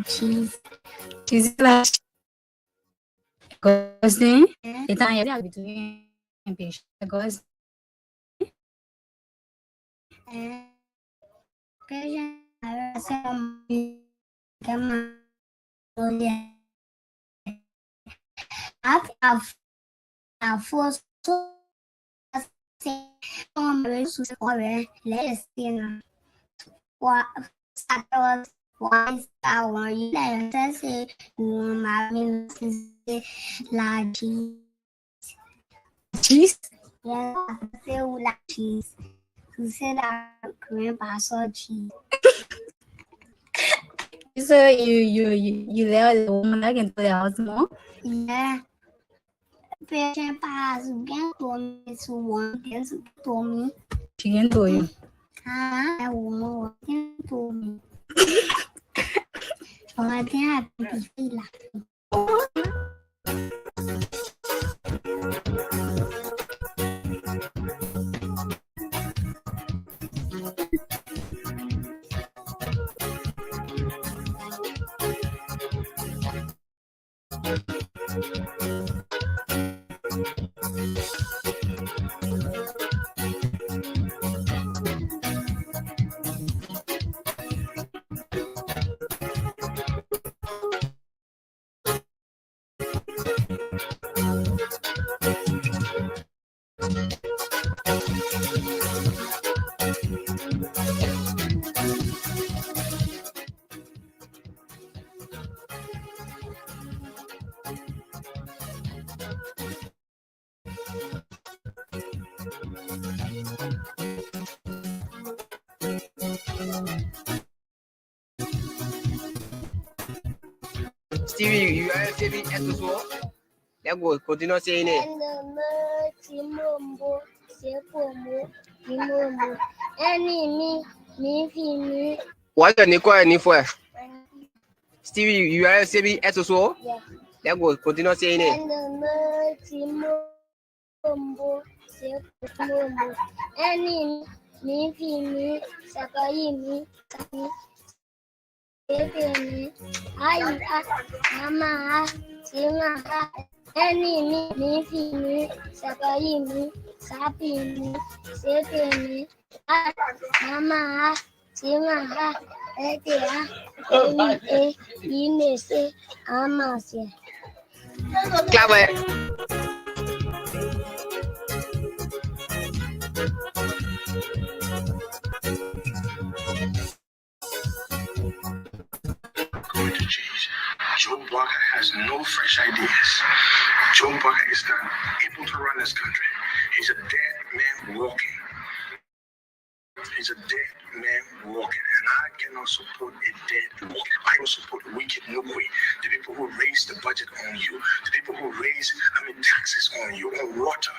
Cheese. Cheese slash gosling. It's an area between patient gosling. I've forced to say let's what why our let's say la cheese. Yeah, say la cheese. You say that Korean pasta cheese. So you let the woman like into the house more? Yeah. Patient pass again to me to one against to me. She can to you. I won't to me. I think I can feel like. Stevie, you are saving at the soul? That goes, continue saying it. What's the name for? Stevie, you are saving at the soul? Yeah. That goes, continue saying it. Clap it. Going to change. Joe Barker has no fresh ideas. Joe Barker is not able to run this country. He's a dead man walking. He's a dead man walking, and I cannot support a dead walking. I will support wicked Nukwe, the people who raise the budget on you, the people who raise, taxes on you, on water,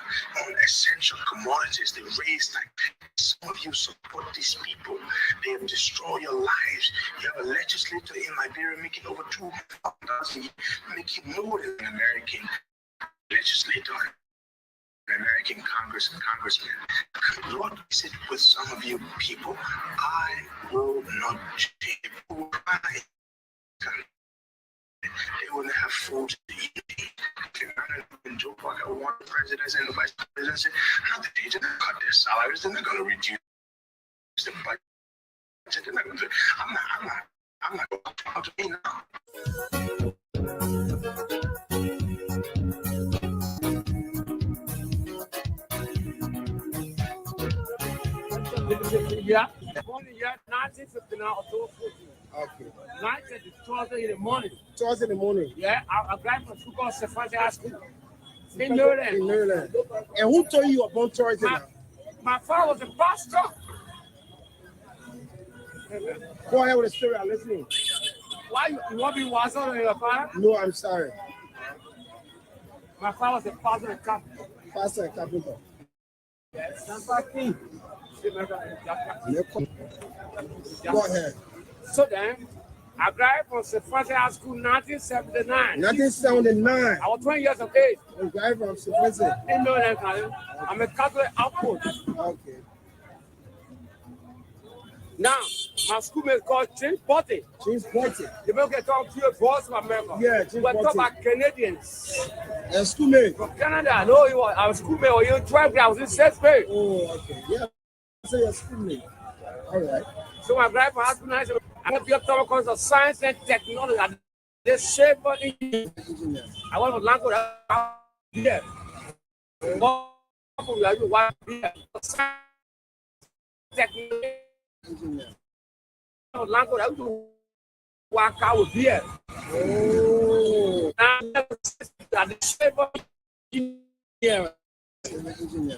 on essential commodities. They raise taxes. Some of you support these people. They have destroyed your lives. You have a legislator in Liberia making over $2,000, making more than an American legislator. American Congress and congressmen. Lord, is it with some of you people? I will not take cry. They will not have food to eat. And Joe Barker want the president and the vice presidency. Not that they're going to cut their salaries. They're not going to reduce the budget. They're not going to. I'm not going to talk to me now. Yeah, 1959 October 14. Okay. 12 in the morning. 12 in the morning. Yeah, I grabbed from school called Sefante High School. In Maryland. In Maryland. And who told you about tourism? My father was a pastor. Go ahead with the story. I'm listening. Why you want to be wiser than your father? No, I'm sorry. My father was a pastor and carpenter. Pastor and carpenter. Yes, King. Go ahead. So then, I graduated from St. Francis High School 1979. 1979. I was 20 years of age. You guy from St. Vincent. In Maryland, I'm a Catholic output. Okay. Now, my schoolmate is called James Potty. James Potty. You may get talk to your boss from America. Yeah, James We're talking Potty. about Canadians. And schoolmate. From Canada, I know he was our schoolmate. Or you 12 I was in 6th grade. Oh, okay. Yeah. So you're schoolmate. All right. So I graduated from high school 1979. I went to the course of science and technology. I did shaper engineer. I went to language. Yeah. Technology. Engineer. Language. I do work out with beer. Oh. Now, I did shaper engineer. Engineer.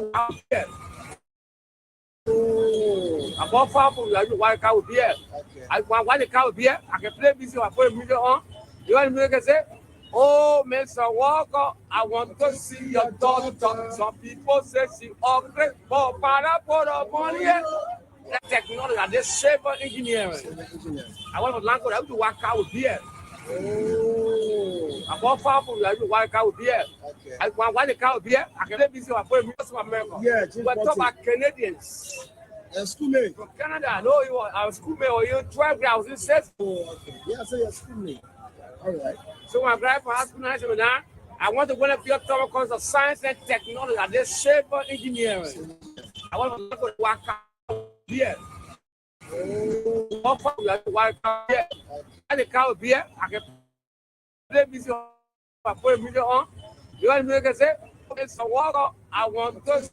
Oh. I bought far from you. Why cow beer? Okay. I want the cow beer. I can play music. I put music on. You want me to say, "Oh, Mr. Walker, I want to see your daughter." Some people say she ugly, but para for the money. That technology, I did shaper engineering. Engineer. I want to language. I do work out with beer. Oh. I bought far from you. Why cow beer? Okay. I want the cow beer. I can play music. I put music on America. Yeah, We're talking about Canadians. And schoolmate. From Canada, I know you were our schoolmate or you 12 I was in 6th. Oh, okay. Yeah, so you're schoolmate. All right. So when I graduated from high school 1979, I went to Winter Field course of science and technology. I did shaper engineering. I went to work out beer. I did cow beer. I can play music. I put music on. You want me to say, Mr. Walker, I want to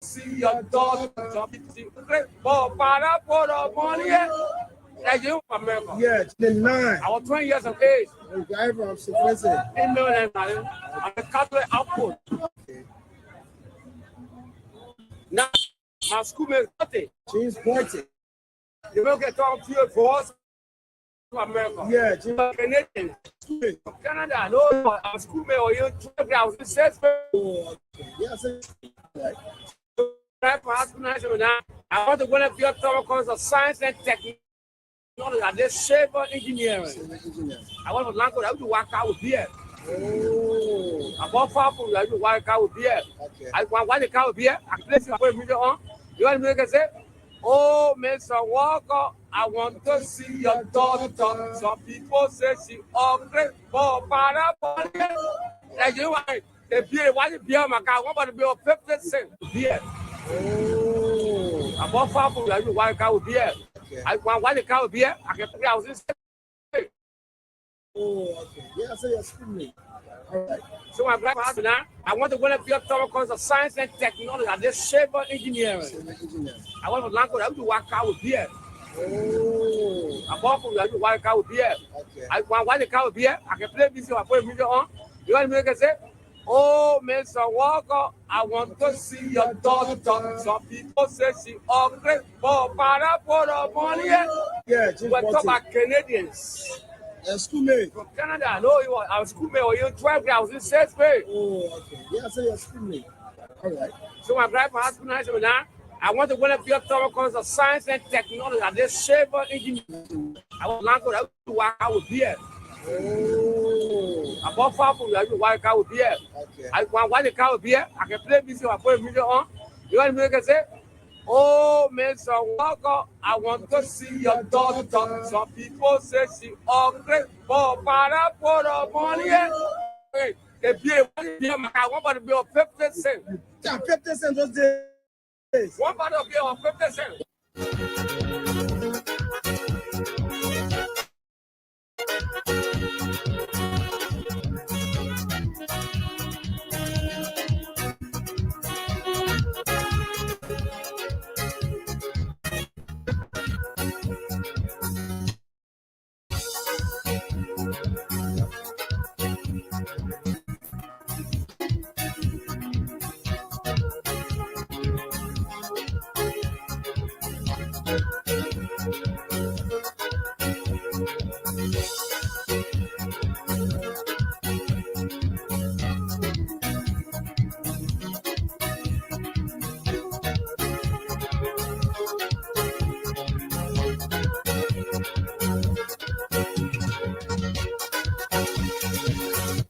see your daughter. But para for the money. Like you from America. Yeah, the 9. I was 20 years of age. You guy from St. Vincent. In Maryland, I'm a Catholic output. Okay. Now, my schoolmate is James Potty. you will get talk to your boss from America. Yeah, James Canadian. Schoolmate. From Canada, I know our schoolmate or you 12 I was in 6th grade. Oh, okay. Yeah, so right. I want to go to the course of science and technology. I did shaper engineering. Engineer. I want to language. I do work out with beer. Oh. I bought far from you. I do work out with beer. Okay. I want the cow beer. I place it put music on. You want me to say, "Oh, Mr. Walker, I want to see your daughter." Some people say she ugly, but para money. Like you want the beer? Why the beer? My car. What about the beer? 50 cents beer. Oh. I bought far from you. I do work out with beer. Okay. I want the cow beer. I can play. I was in 6th grade. Oh, okay. Yeah, so you're schoolmate. All right. So when I graduated now, I want to go to the course of science and technology. I did shaper engineering. Engineer. I want to language. I do work out with beer. Oh. I bought from you. I do work out with beer. Okay. I want the cow beer. I can play music. I put music on. You want me to say, "Oh, Mr. Walker, I want to see your daughter." Some people say she ugly, but para for the money. Yeah, James We're talking Potty. about Canadians. And schoolmate. From Canada, I know you were our schoolmate or you 12 I was in 6th grade. Oh, okay. Yeah, so you're schoolmate. All right. So when I graduated from high school 1979, I went to Winter Field course of science and technology. I did shaper engineering. I was language. I do work out with beer. Oh. I bought far from you. I do work out with beer. Okay. I want the cow beer. I can play music. I put music on. You want me to say, "Oh, Mr. Walker, I want to see your daughter." Some people say she ugly, but para for the money. Hey, the beer, my car. What about the beer? 50 cents. Yeah, 50 cents those days. What about the beer? 50 cents.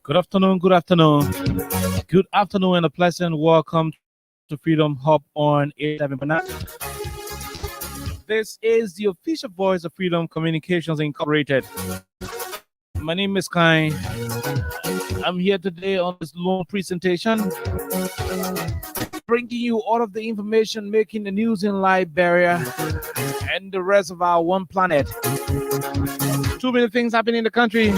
Good afternoon, good afternoon. Good afternoon and a pleasant welcome to Freedom Hub on 87.9. This is the official voice of Freedom Communications Incorporated. My name is Kai. I'm here today on this long presentation, bringing you all of the information making the news in Liberia and the rest of our one planet. Too many things happen in the country.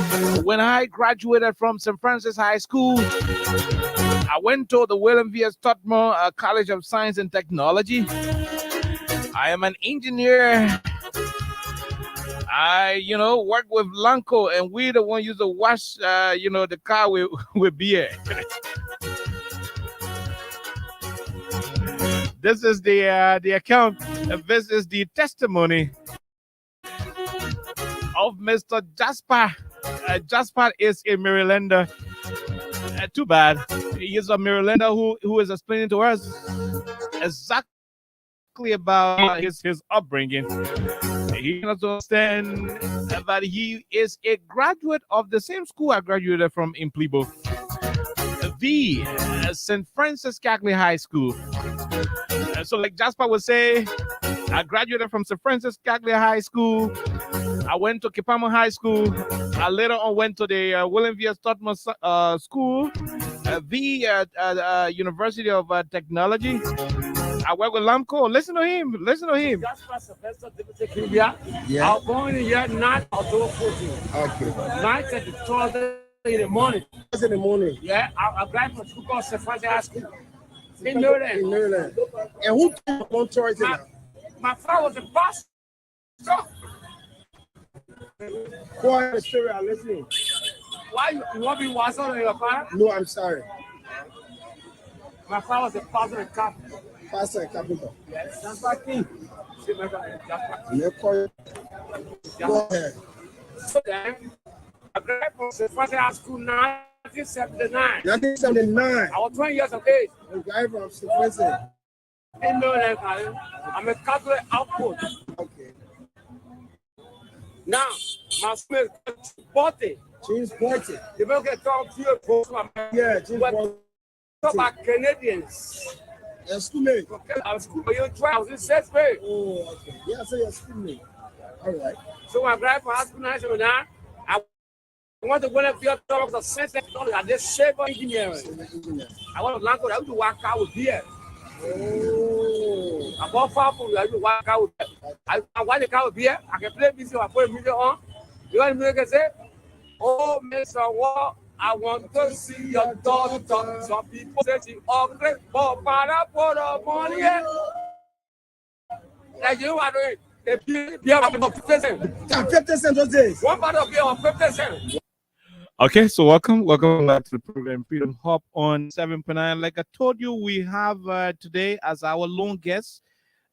When I graduated from St. Francis High School, I went to the William V.S. Tutmore College of Science and Technology. I am an engineer. I, work with Lanco, and we the one used to wash, the car with beer. This is the account. This is the testimony of Mr. Jasper. Jasper is a Marylander. Too bad. He is a Marylander who is explaining to us exactly about his upbringing. He has to understand that he is a graduate of the same school I graduated from in Plebo, the St. Francis Catholic High School. So like Jasper would say, I graduated from St. Francis Catholic High School. I went to Kipama High School. I later on went to the William V.S. Tutmore School, the University of Technology. I work with Lamco. Listen to him. Jasper Sylvester Deputy Kimbia. Yeah. I was born in the year 9 October 14. Okay. 9:30 in the morning. In the morning. Yeah, I applied for school called St. Francis High School in Maryland. And who came on towards it? My father was a pastor. Quiet the story, I'm listening. Why you want to be was on your father? No, I'm sorry. My father was a pastor and carpenter. Pastor and carpenter. Yes, that's my king. Go ahead. So then, I graduated from St. Francis High School 1979. 1979. I was 20 years of age. You guy from St. Francis. In Maryland, I'm a Catholic outpost. Okay. Now, my school is Porty. James Porty. The people can talk to you. Yeah, James Porty. Talk about Canadians. Your schoolmate. Our school, you 12 in 6th grade. Oh, okay. Yeah, so your schoolmate. All right. So when I graduated from high school 1979, I went to William V.S. Tutmore of Science and Technology. I did civil engineering. I went to Lanco. I used to work out with beer. Oh. I bought 5 people. I used to work out with beer. I want to car with beer. I can play music. I put music on. You want music to say? Oh, Mr. Wall, I want to see your daughter. Some people say she ugly, but for the money. Like you are doing. The beer of 50 cents. 50 cents those days. One bottle of beer of 50 cents. Okay, so welcome back to the program Freedom Hub on 7.9. Like I told you, we have today as our lone guest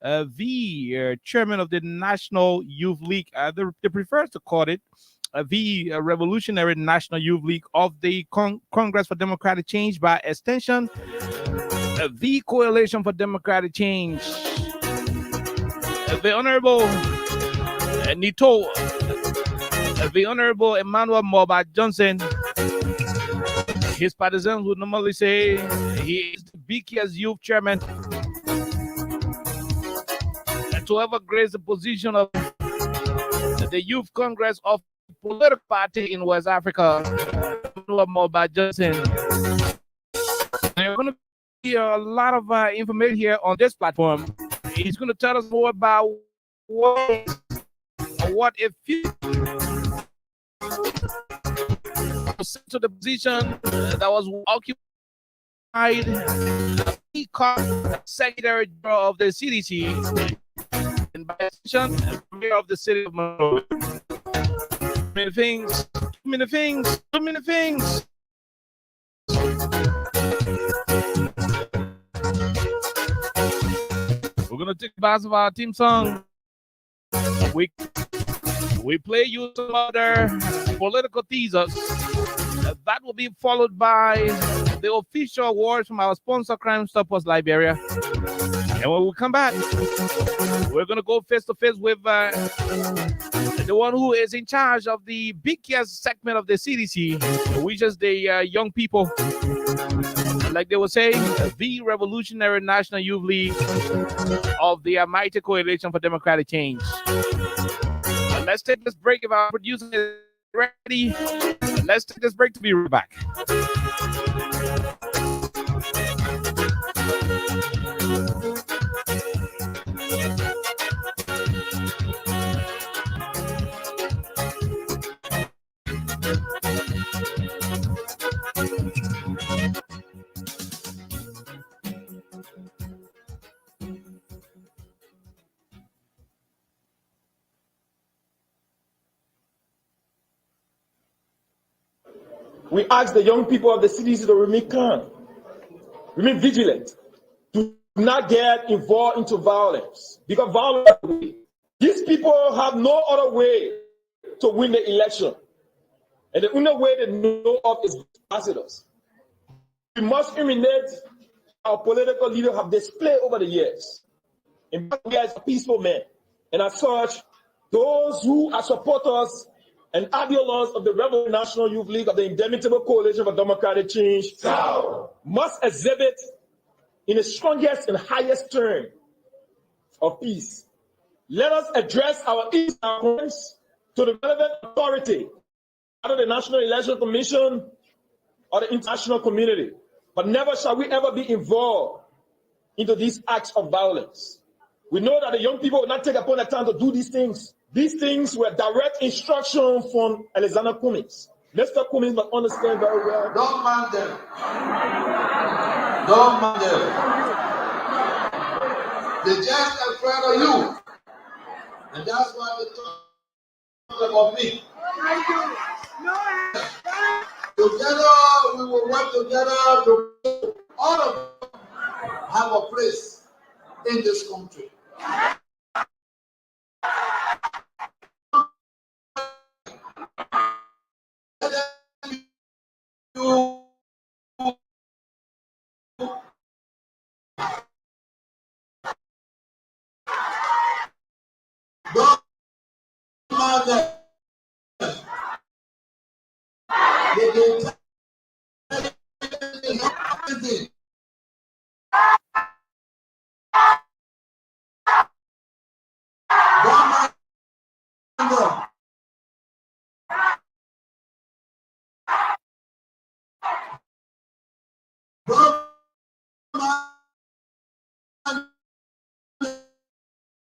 the chairman of the National Youth League. They prefer to call it the Revolutionary National Youth League of the Congress for Democratic Change, by extension, the Coalition for Democratic Change. The Honorable Nito, the Honorable Emmanuel Moba Johnson. His partisans would normally say he is the BKS Youth Chairman. And to ever grace the position of the Youth Congress of political party in West Africa, Emmanuel Moba Johnson. There's going to be a lot of information here on this platform. He's going to tell us more about what it feels to the position that was occupied the Secretary General of the CDC and by extension Mayor of the city of Monroe. Too many things. We're gonna take part of our theme song. We play you some other political teasers. That will be followed by the official awards from our sponsor, Crime Stoppers Liberia. And when we come back, we're going to go face to face with the one who is in charge of the big yes segment of the CDC, which is the young people. Like they were saying, the Revolutionary National Youth League of the Mighty Coalition for Democratic Change. Let's take this break if our producer is ready. Let's take this break to be right back. We ask the young people of the cities to remain calm, remain vigilant, do not get involved into violence, because violence, these people have no other way to win the election. And the only way they know of is ambassadors. We must eliminate our political leaders have displayed over the years. In fact, we are peaceful men. And as such, those who are supporters and ideologues of the Revolutionary National Youth League of the Indomitable Coalition for Democratic Change must exhibit in the strongest and highest term of peace. Let us address our issues to the relevant authority, either the National Election Commission or the international community. But never shall we ever be involved into these acts of violence. We know that the young people will not take upon the time to do these things. These things were direct instruction from Alexander Cummings. Mr. Cummings must understand very well. Don't mind them. Don't mind them. They just afraid of you. And that's why they talk about me. Together, we will work together to all of us have a place in this country. Don't mind them. They can everything. Don't mind them. Don't mind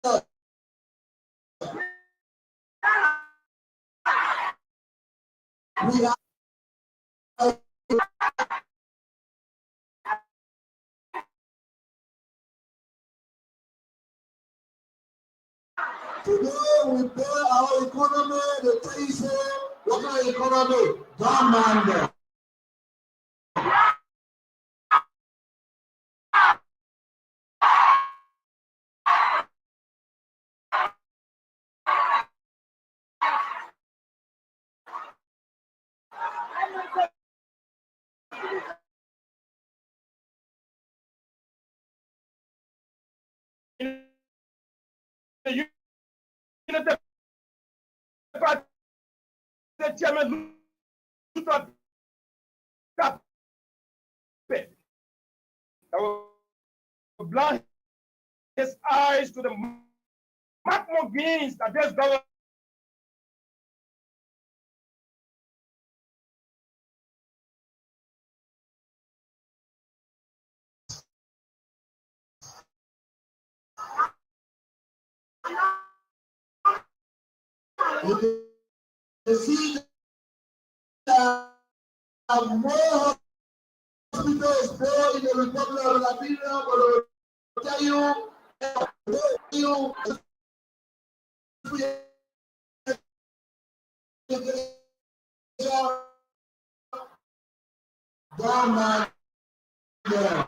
them. We are today we pay our economy, the things what our economy, don't mind them. The chairman blind his eyes to the maximum gains that this government You can see that more hospitals there in the Republic of Liberia, but I will tell you, don't mind them.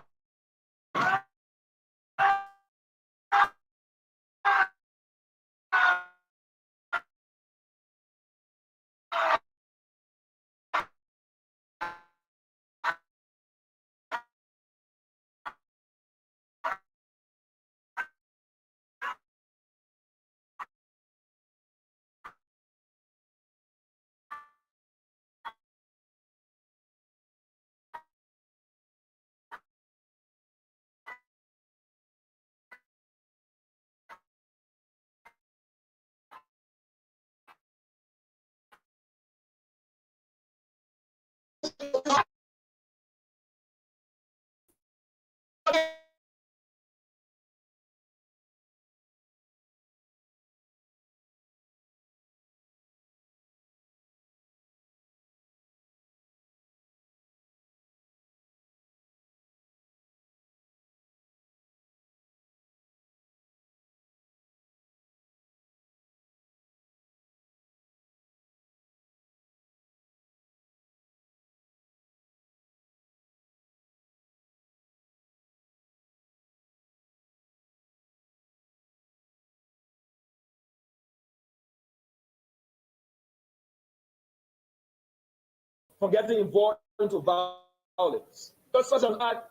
from getting involved into violence. Because such an act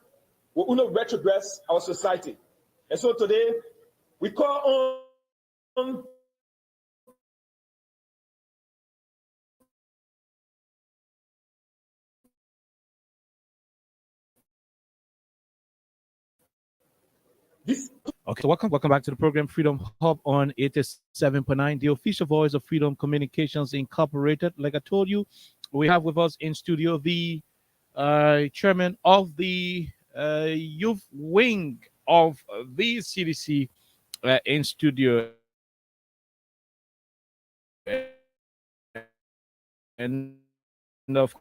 will only retrogress our society. And so today, we call on this. Okay, welcome back to the program Freedom Hub on 87.9, the official voice of Freedom Communications Incorporated. Like I told you, we have with us in studio the chairman of the youth wing of the CDC in studio. And of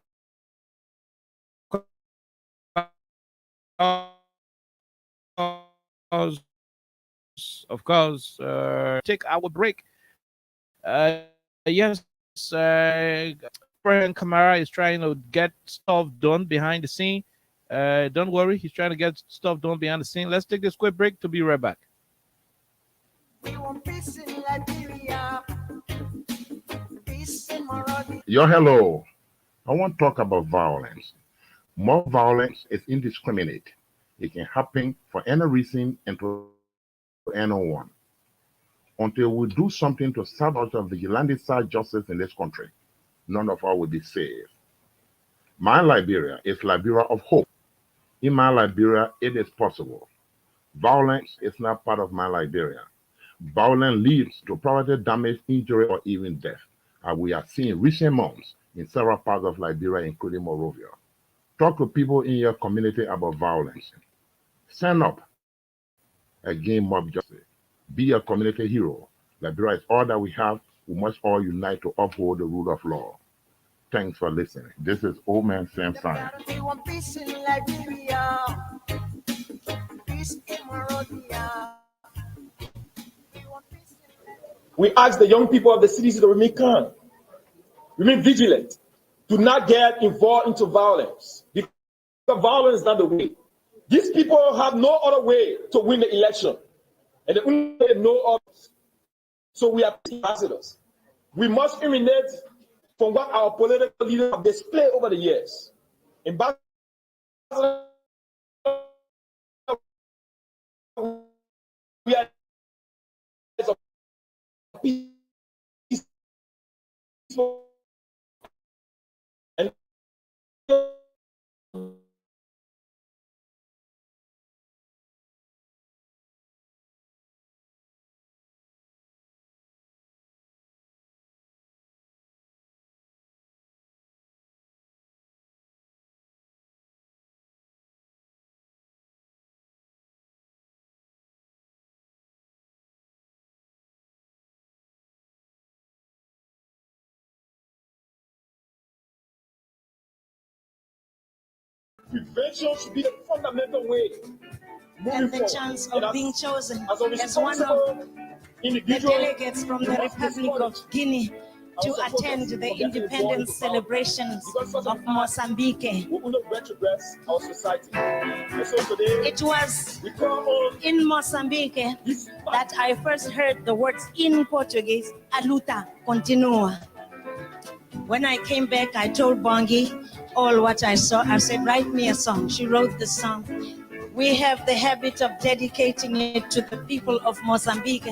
course, take our break. Yes, President Kamara is trying to get stuff done behind the scene. Don't worry, he's trying to get stuff done behind the scene. Let's take this quick break to be right back. Yo, hello. I want to talk about violence. More violence is indiscriminate. It can happen for any reason and to anyone. Until we do something to serve out of vigilante side justice in this country, none of us will be saved. My Liberia is Liberia of hope. In my Liberia, it is possible. Violence is not part of my Liberia. Violence leads to property damage, injury, or even death, as we have seen in recent months in several parts of Liberia, including Monrovia. Talk to people in your community about violence. Stand up against mob justice. Be a community hero. Liberia is all that we have. We must all unite to uphold the rule of law. Thanks for listening. This is Old Man Sam Simon. We ask the young people of the CDC to remain calm, remain vigilant, do not get involved into violence, because violence is not the way. These people have no other way to win the election, and they only know others. So we are ambassadors. We must emanate from what our political leaders have displayed over the years. Ambassadors, we are peaceful and prevention should be the fundamental way. And the chance of being chosen as one of the delegates from the Republic of Guinea to attend the independence celebrations of Mozambique. It was in Mozambique that I first heard the words in Portuguese, "A luta continua." When I came back, I told Bongi all what I saw. I said, write me a song. She wrote the song. We have the habit of dedicating it to the people of Mozambique.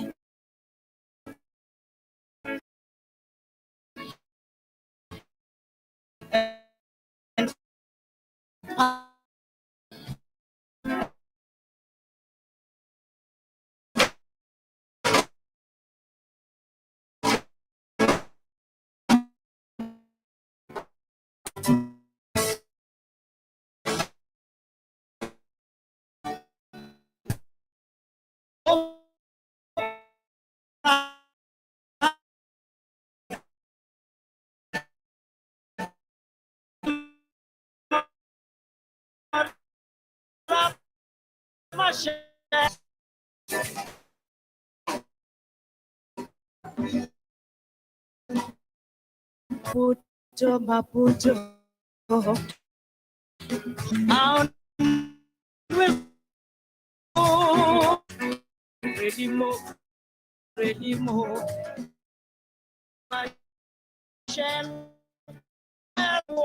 Maputo, Maputo. Ready more. Okay,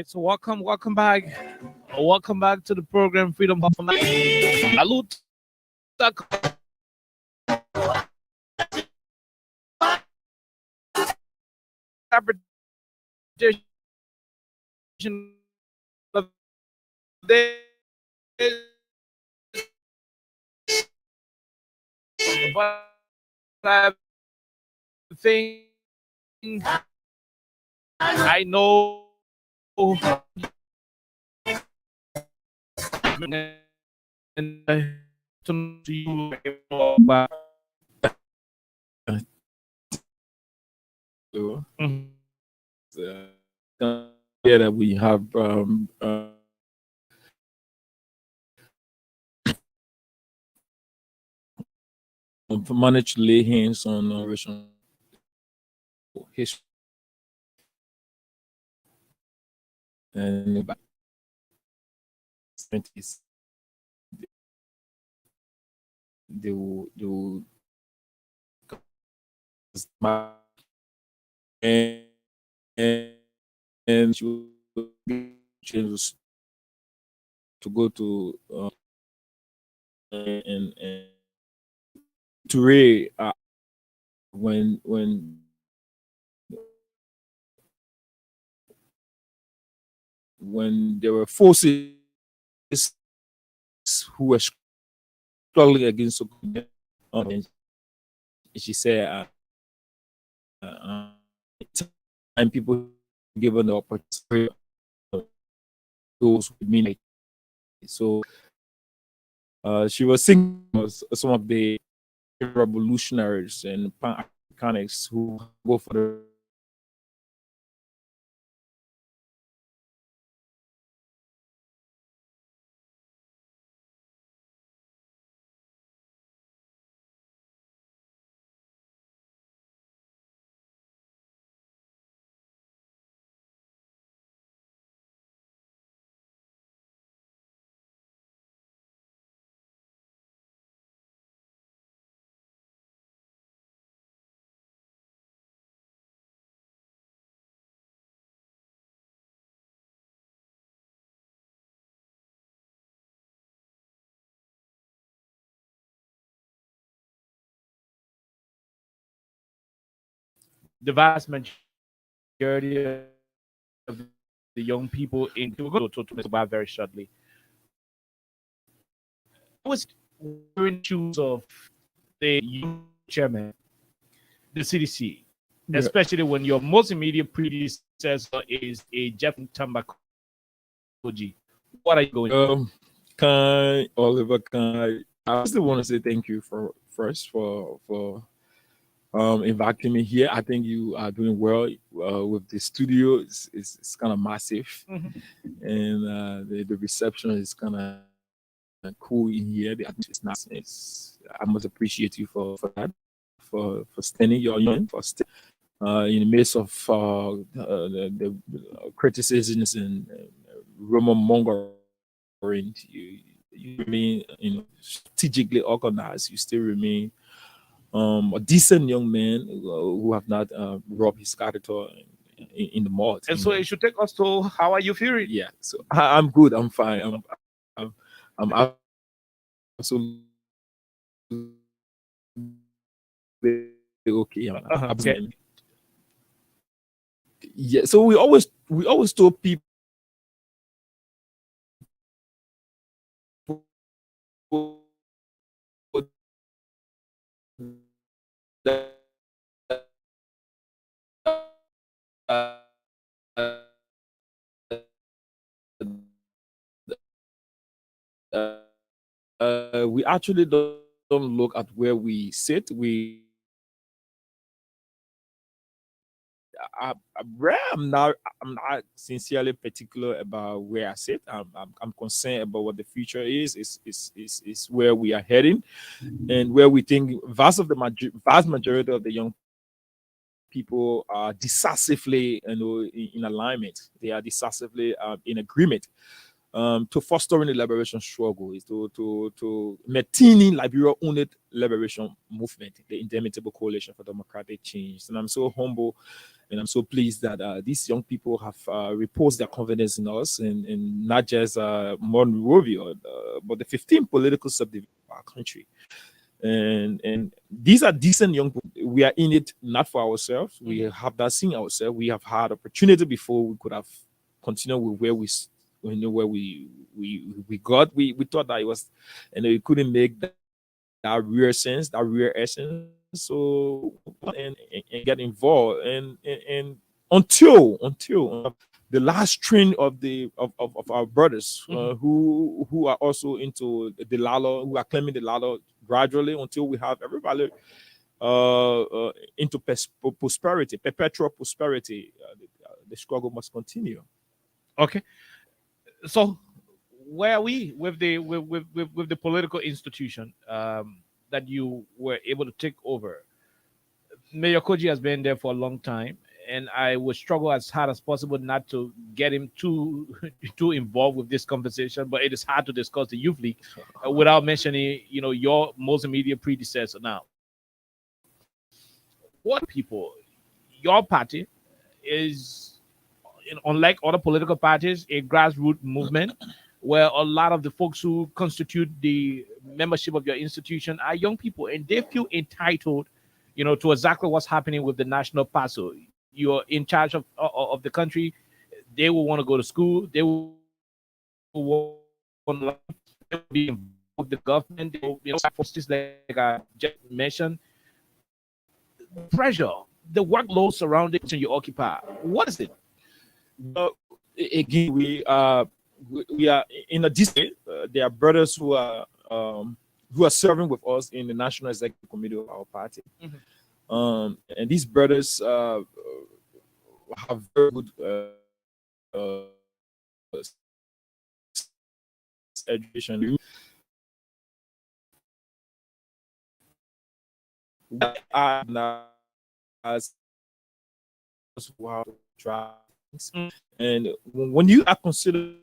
so welcome back. Welcome back to the program Freedom of Mind. Salute. Interpretation of this but I think I know and to you about So, here that we have managed to lay hands on Russian history and about 20s. They will and and she will be changed to go to and to Ray when there were forces who were struggling against and she said and people given the opportunity those with me. So she was singing some of the revolutionaries and pan-Africanists who go for the vast majority of the young people in we're going to talk about very shortly. I was wearing shoes of the young chairman, the CDC, especially when your most immediate predecessor is a Jeff Tambakoji. What are you going? Oliver, I still want to say thank you for inviting me here. I think you are doing well with the studio. It's kind of massive, and the reception is kind of cool in here. It's nice. I must appreciate you for that, for standing your union, for in the midst of the criticisms and rumor mongering. You remain, strategically organized. You still remain a decent young man who have not robbed his character in the mud. And so it should take us to how are you feeling? Yeah, so I'm good. I'm fine. I'm absolutely okay. Okay. Yeah. So we always told people that we actually don't look at where we sit. I'm not sincerely particular about where I sit. I'm concerned about what the future is where we are heading, and where we think vast majority of the young people are decisively in alignment. They are decisively in agreement. to fostering the liberation struggle, is to maintaining Liberia own liberation movement, the Indomitable Coalition for Democratic Change. And I'm so humble and I'm so pleased that these young people have reposed their confidence in us, and not just Monrovia, but the 15 political subdivisions of our country. And these are decent young people. We are in it not for ourselves. We have not seen ourselves. We have had opportunity before. We could have continued with where we where we got. We thought that it was, and we couldn't make that real sense, that real essence. So and get involved and until the last train of our brothers who are also into the Lalo, who are claiming the Lalo gradually, until we have everybody into prosperity, perpetual prosperity. The struggle must continue. Okay, so where are we with the political institution that you were able to take over? Mayor Koji has been there for a long time, and I would struggle as hard as possible not to get him too too involved with this conversation. But it is hard to discuss the youth league without mentioning, your most immediate predecessor. Now, what people, your party is, unlike other political parties, a grassroots movement where a lot of the folks who constitute the membership of your institution are young people, and they feel entitled, to exactly what's happening with the national PASO. You're in charge of the country. They will want to go to school. They will want to be involved with the government. They will, forces like I just mentioned. Pressure, the workload surrounding you occupy. What is it? Again, we are in a district. There are brothers who are serving with us in the National Executive Committee of our party. And these brothers have very good education. As how to try things. And when you are considered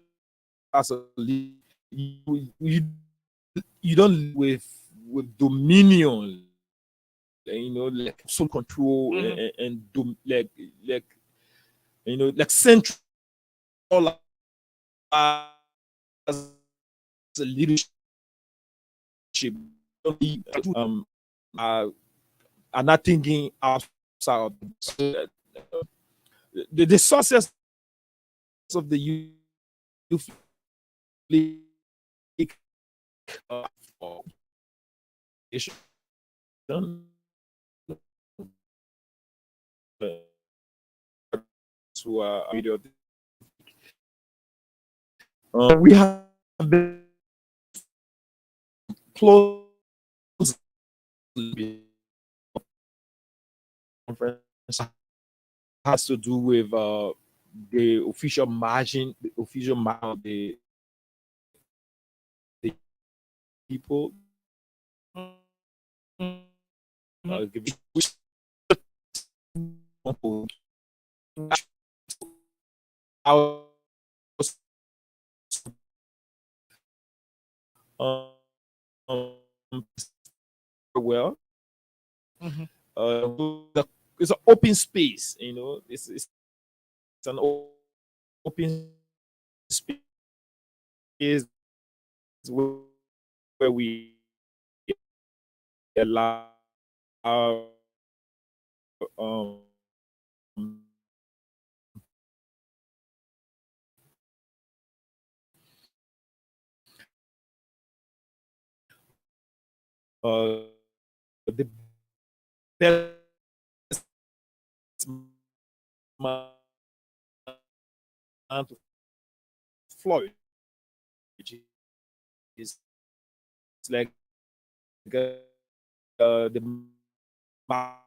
as a leader, you don't live with dominion, like some control like central as a leadership. Are not thinking outside of the sources of the youth league we have been close conference has to do with the official margin, the official margin of the people. Well, it's an open space, it's an open space where we allow the best man to flourish. It's like the market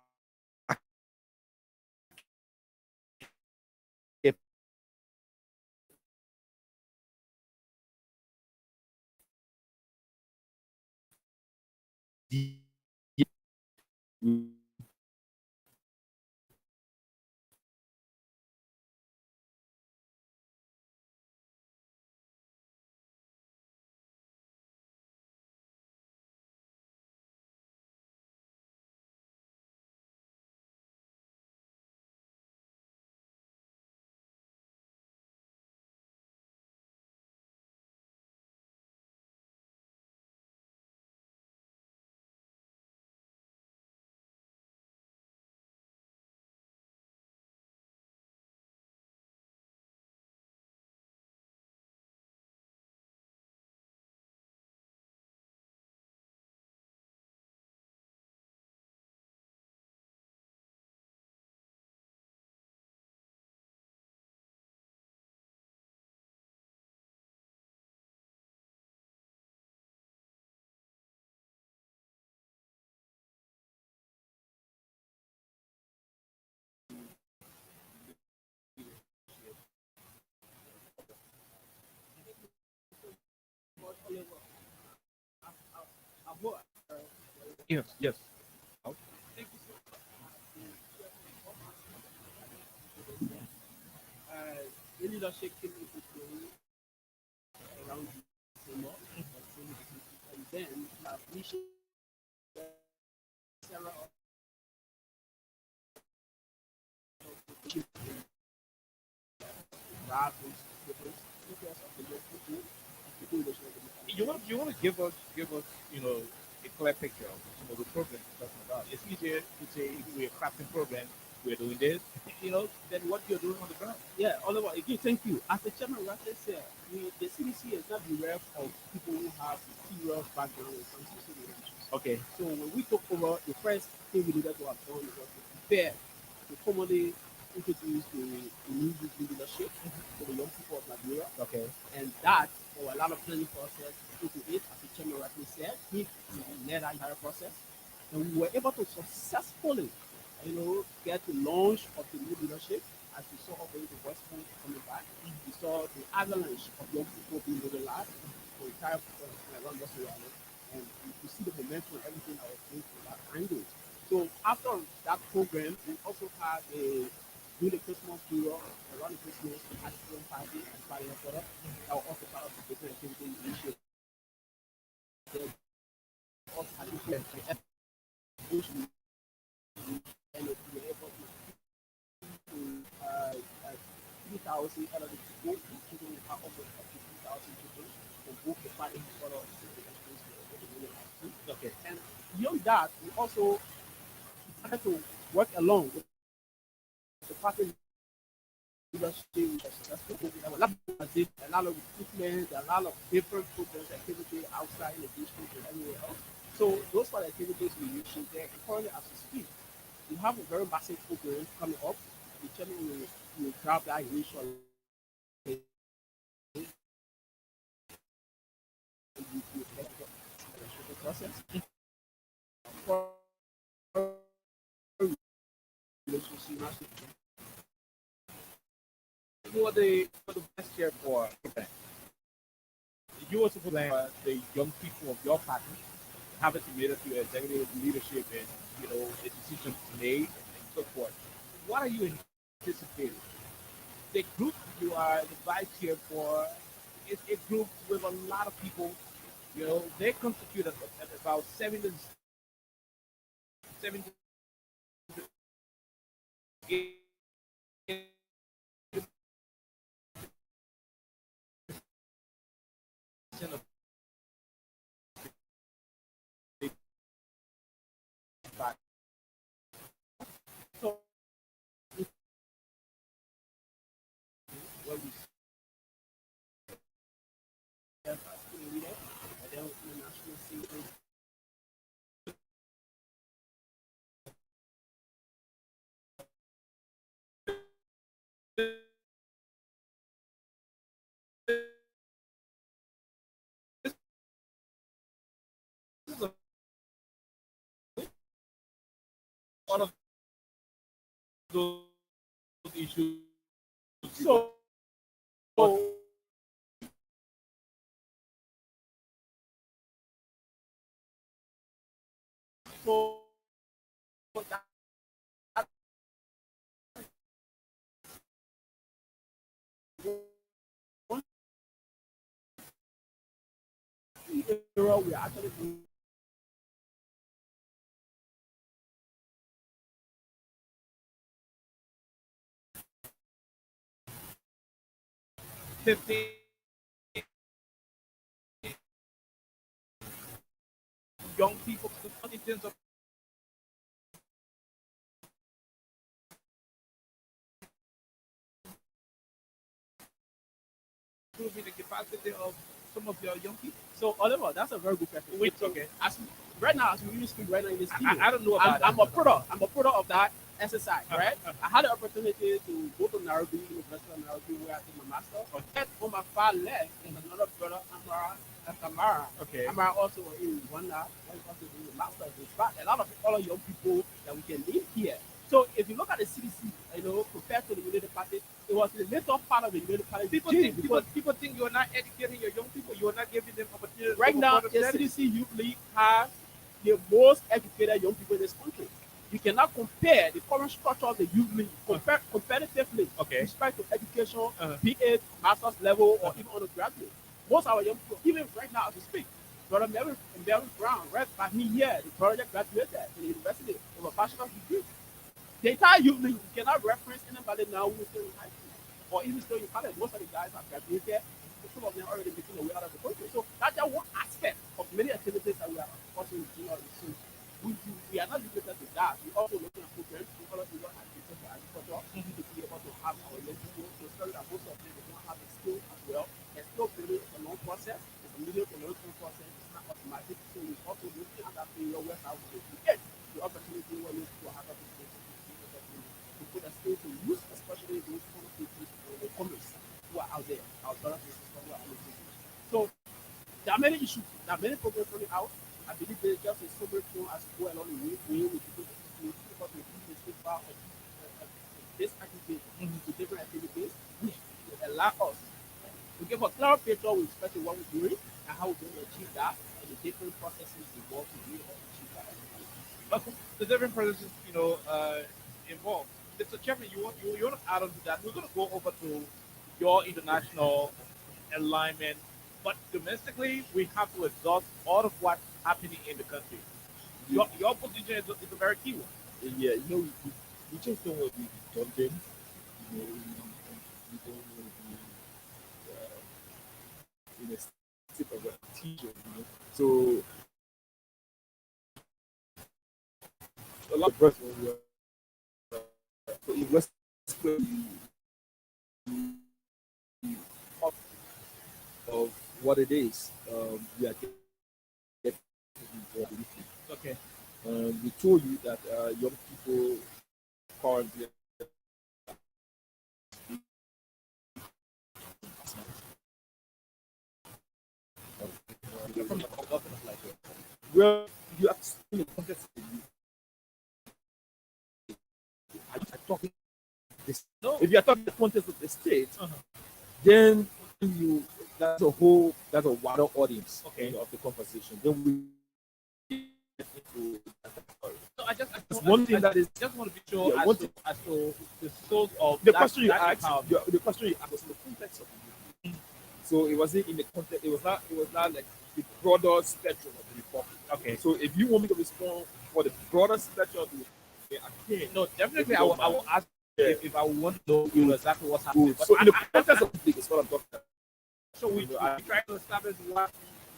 Yes, yes. Okay. Thank you so The leadership came into play around December, and then we shared several You want to give us a clear picture of some of the programs you're talking about. It's easier to say we're crafting programs, we're doing this, than what you're doing on the ground. Yeah, Oliver, again, thank you. As the chairman rightly said, the CDC is not bereft of people who have serious background when it comes to civil issues. Okay. So when we took over, the first thing we needed to have done was to prepare to formally introduce the new youth leadership to the young people of Liberia. Okay. And that, there were a lot of planning process into it, as the chairman rightly said. He led that entire process. And we were able to successfully, get the launch of the new leadership. As we saw over the West Point coming back, we saw the avalanche of young people being mobilized for the entire around West Island. And you see the momentum and everything that was going through that angle. So after that program, we also had during the Christmas period, around the Christmas, we had a film party and party of that was also part of the different activity initiative. Also had different and we were able to 3,000 out of the people, children are almost up to 3,000 children from both the party for the Okay. And beyond that, we also started to work along with the party leadership, which was successful. There were a lot of recruitment, a lot of different programs, activity outside in the district and everywhere else. So those were the activities we mentioned there. And currently, as we speak, we have a very massive program coming up. The chairman will grab that initial process. You are the best chair for event. You also put the young people of your party having to meet to executive leadership and the decisions made and so forth. What are you anticipating? The group you are the vice chair for is a group with a lot of people. They constitute at about 70 of so what we have and then the national scene. One of those issues. So that one era we actually 50 young people in terms of improving the capacity of some of your young people. So Oliver, that's a very good question. Which okay. Right now, as we really speak right now in this studio, I don't know about I'm a product of that exercise, right? I had the opportunity to go to Nairobi, University of Nairobi, where I did my master. And on my far left is another brother, Amara. Okay. Amara also in Rwanda, when also doing the master. In fact, a lot of other young people that we can live here. So if you look at the CDC, compared to the United Party, it was the later part of the United Party. People think you are not educating your young people. You are not giving them opportunities. Right now, the CDC Youth League has the most educated young people in this country. You cannot compare the current structure of the youth league competitively with respect to education, be it master's level or even undergraduate. Most of our young people, even right now as we speak, Brother Melvin Brown, right by me here, the project graduated in the university with a bachelor's degree. The entire youth league, you cannot reference anybody now who is still in high school or even still in college. Most of the guys have graduated. Some of them are already making their way out of the country. So that's just one aspect of many activities that we are also doing. So we are not limited to that. We also looking at programs. We also look at agriculture to be able to have our young people. So sorry that most of them do not have the skill as well. And still building a long process. It's a medium to long-term process. It's not automatic. So we also looking at that period where how we create the opportunity where we will have to put a skill to use, especially those kind of people or commerce who are out there, our brothers and sisters who are out there. So there are many issues, there are many programs coming out. I believe there's just a summary form as we go along the way with people because we use the state bar of this activity to different activities, which will allow us to give a clear picture with respect to what we're doing and how we're going to achieve that and the different processes involved to be able to achieve that. Okay. The different processes, involved. Mr. Chairman, you want to add on to that? We're going to go over to your international alignment, but domestically, we have to exhaust all of what's happening in the country. Your position is a very key one. Yeah, we just don't want to be redundant. We don't want to be in a state of repetition. So a lot of person so it was of what it is. We are getting involved with it. Okay. We told you that young people currently well, you are in the context of the youth. Are you talking this? No. If you are talking the context of the state, then that's a wider audience of the conversation. Then we into so I just one thing that is just want to be sure yeah, as to the source of the that, question you that asked. empowerment. The question you asked was in the context of the youth. So it wasn't in the context. It was not like the broader spectrum of the republic. Okay. So if you want me to respond for the broader spectrum of the republic, I can. No, definitely I will ask if I want to know exactly what's happening. So in the context of the republic is what I'm talking about. So we try to establish what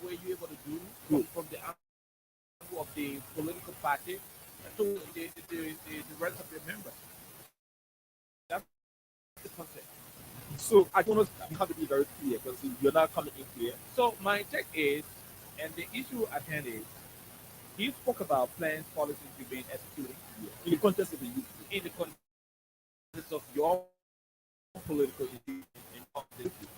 were you able to do from the angle of the political party to the rest of the members. That's the concept. So I want to have to be very clear because you're not coming in clear. So my take is, and the issue at hand is, he spoke about plans, policies to be executed in the context of the youth. In the context of your political issue.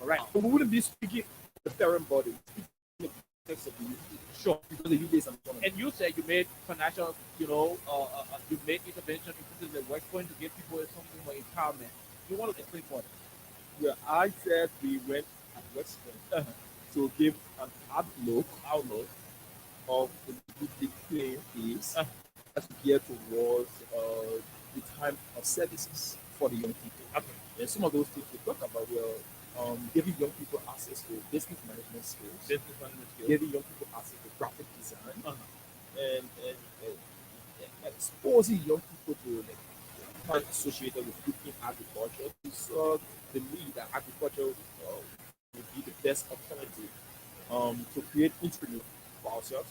Correct. So we wouldn't be speaking the parent body, speaking in the context of the youth. Sure, because the youth is important. And you said you made financial, you made intervention into the work point to give people something more empowerment. You want to explain more? Yeah, I said we went at West Point to give an outlook of the big claim is as we gear towards the time of services for the young people. Okay. And some of those things we talk about were giving young people access to business management skills, giving young people access to graphic design, and exposing young people to like associated with cooking agriculture. We saw the need that agriculture would be the best alternative to create entrepreneurs for ourselves,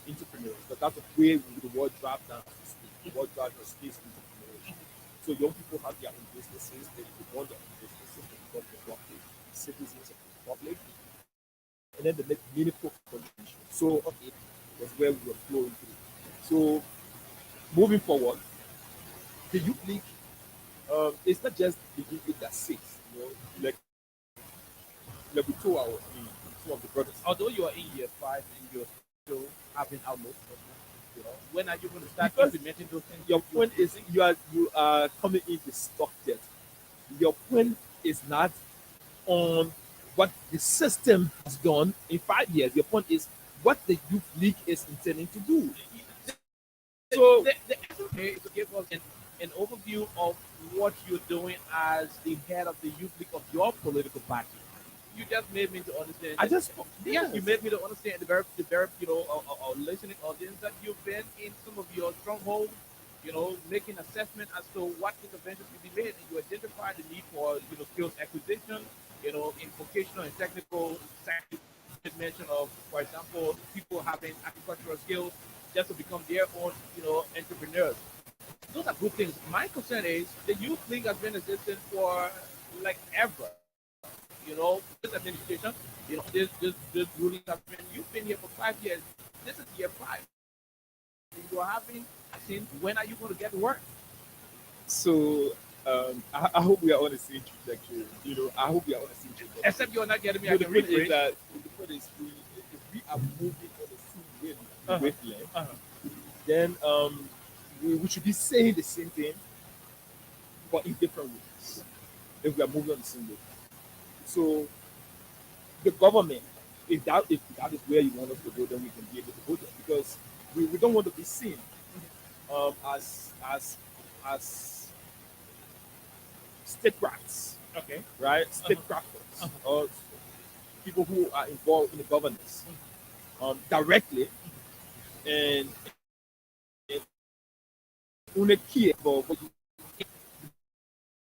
but that's the way the world drives down to speak. The world drives the space entrepreneurship. So young people have their own businesses, they want their own businesses, they become the public citizens of the public, and then they make meaningful contributions. So it was where we were flowing through. So moving forward, the youth league, it's not just the youth league that sits, like we told some of the brothers. Although you are in year 5 and you're still having outlook, when are you going to start implementing those things? Your point is you are coming in the stock yet. Your point is not on what the system has done in 5 years. Your point is what the youth league is intending to do. So the SFA is to give us an overview of what you're doing as the head of the youth league of your political party. You just made me to understand. Yes, you made me to understand the very listening audience that you've been in some of your strongholds. Making assessment as to what interventions can be made, and you identify the need for skills acquisition. In vocational and technical sectors, mention of, for example, people having agricultural skills just to become their own, entrepreneurs. Those are good things. My concern is the youth league has been existing for like ever. This administration, this ruling government, you've been here for 5 years. This is year 5. You are having, when are you going to get to work? So I hope we are on the same trajectory. I hope we are on the same trajectory. Except you're not getting me. The point is that if we are moving on the same wavelength, then we should be saying the same thing, but in different ways. If we are moving on the same way, so the government, if that is where you want us to go, then we can be able to go there, because we don't want to be seen as statecrats, Okay. right? Statecrafters or people who are involved in the governance directly and only care about what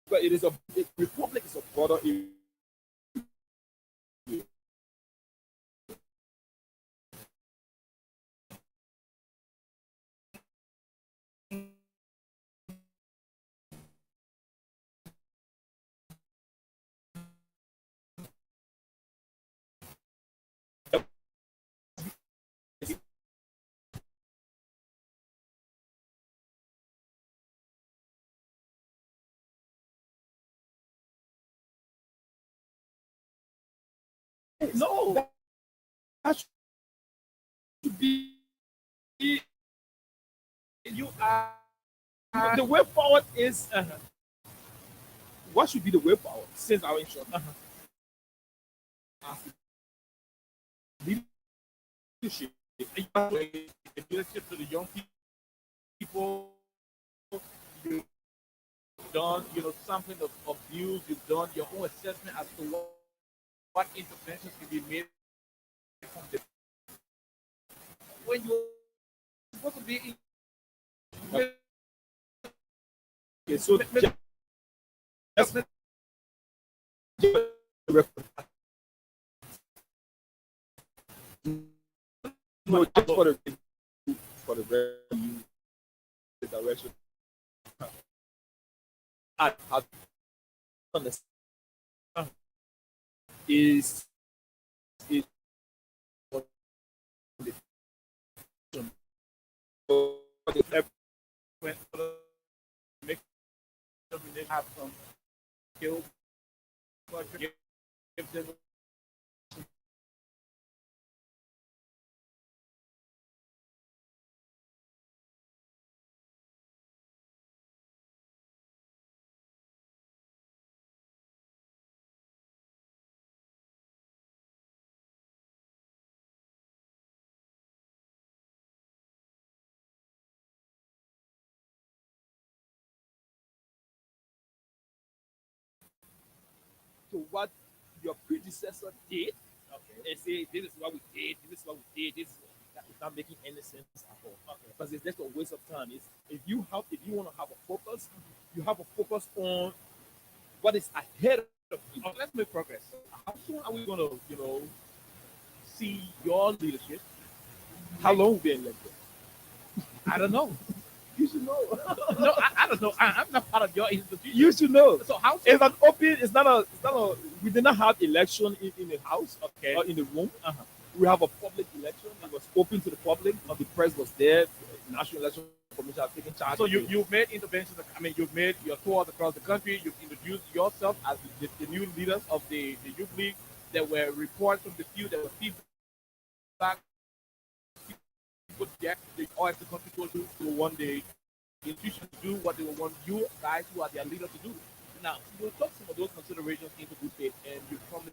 but the republic is a broader area. No, That should be you are. the way forward is what should be the way forward since our insurance leadership. Leadership to the young people. You've done, something of views. You've done your own assessment as to what interventions can be made from the when you're supposed to be in. Okay, so just no, just for the direction. I understand is have some skills, but give them. to what your predecessor did Okay. and say this is what we did, this is what we did, this is that is not making any sense at all. Okay. Because it's just a waste of time. If you want to have a focus, you have a focus on what is ahead of you. Let's make progress. How soon are we going to, see your leadership? How long will be elected? I don't know. You should know. No, I don't know. I'm not part of your institution. You should know. So how soon? It's an open. It's not a. We did not have election in the house, Okay. or in the room. We have a public election. It was open to the public. The press was there. The National Election Commission has taken charge. So you've made interventions. You've made your tours across the country. You've introduced yourself as the new leaders of the youth league. There were reports from the field. There were feedback. People get the OFC country told you to want the institution to do what they will want you guys who are their leaders to do. Now, we'll talk some of those considerations into good faith, and you promise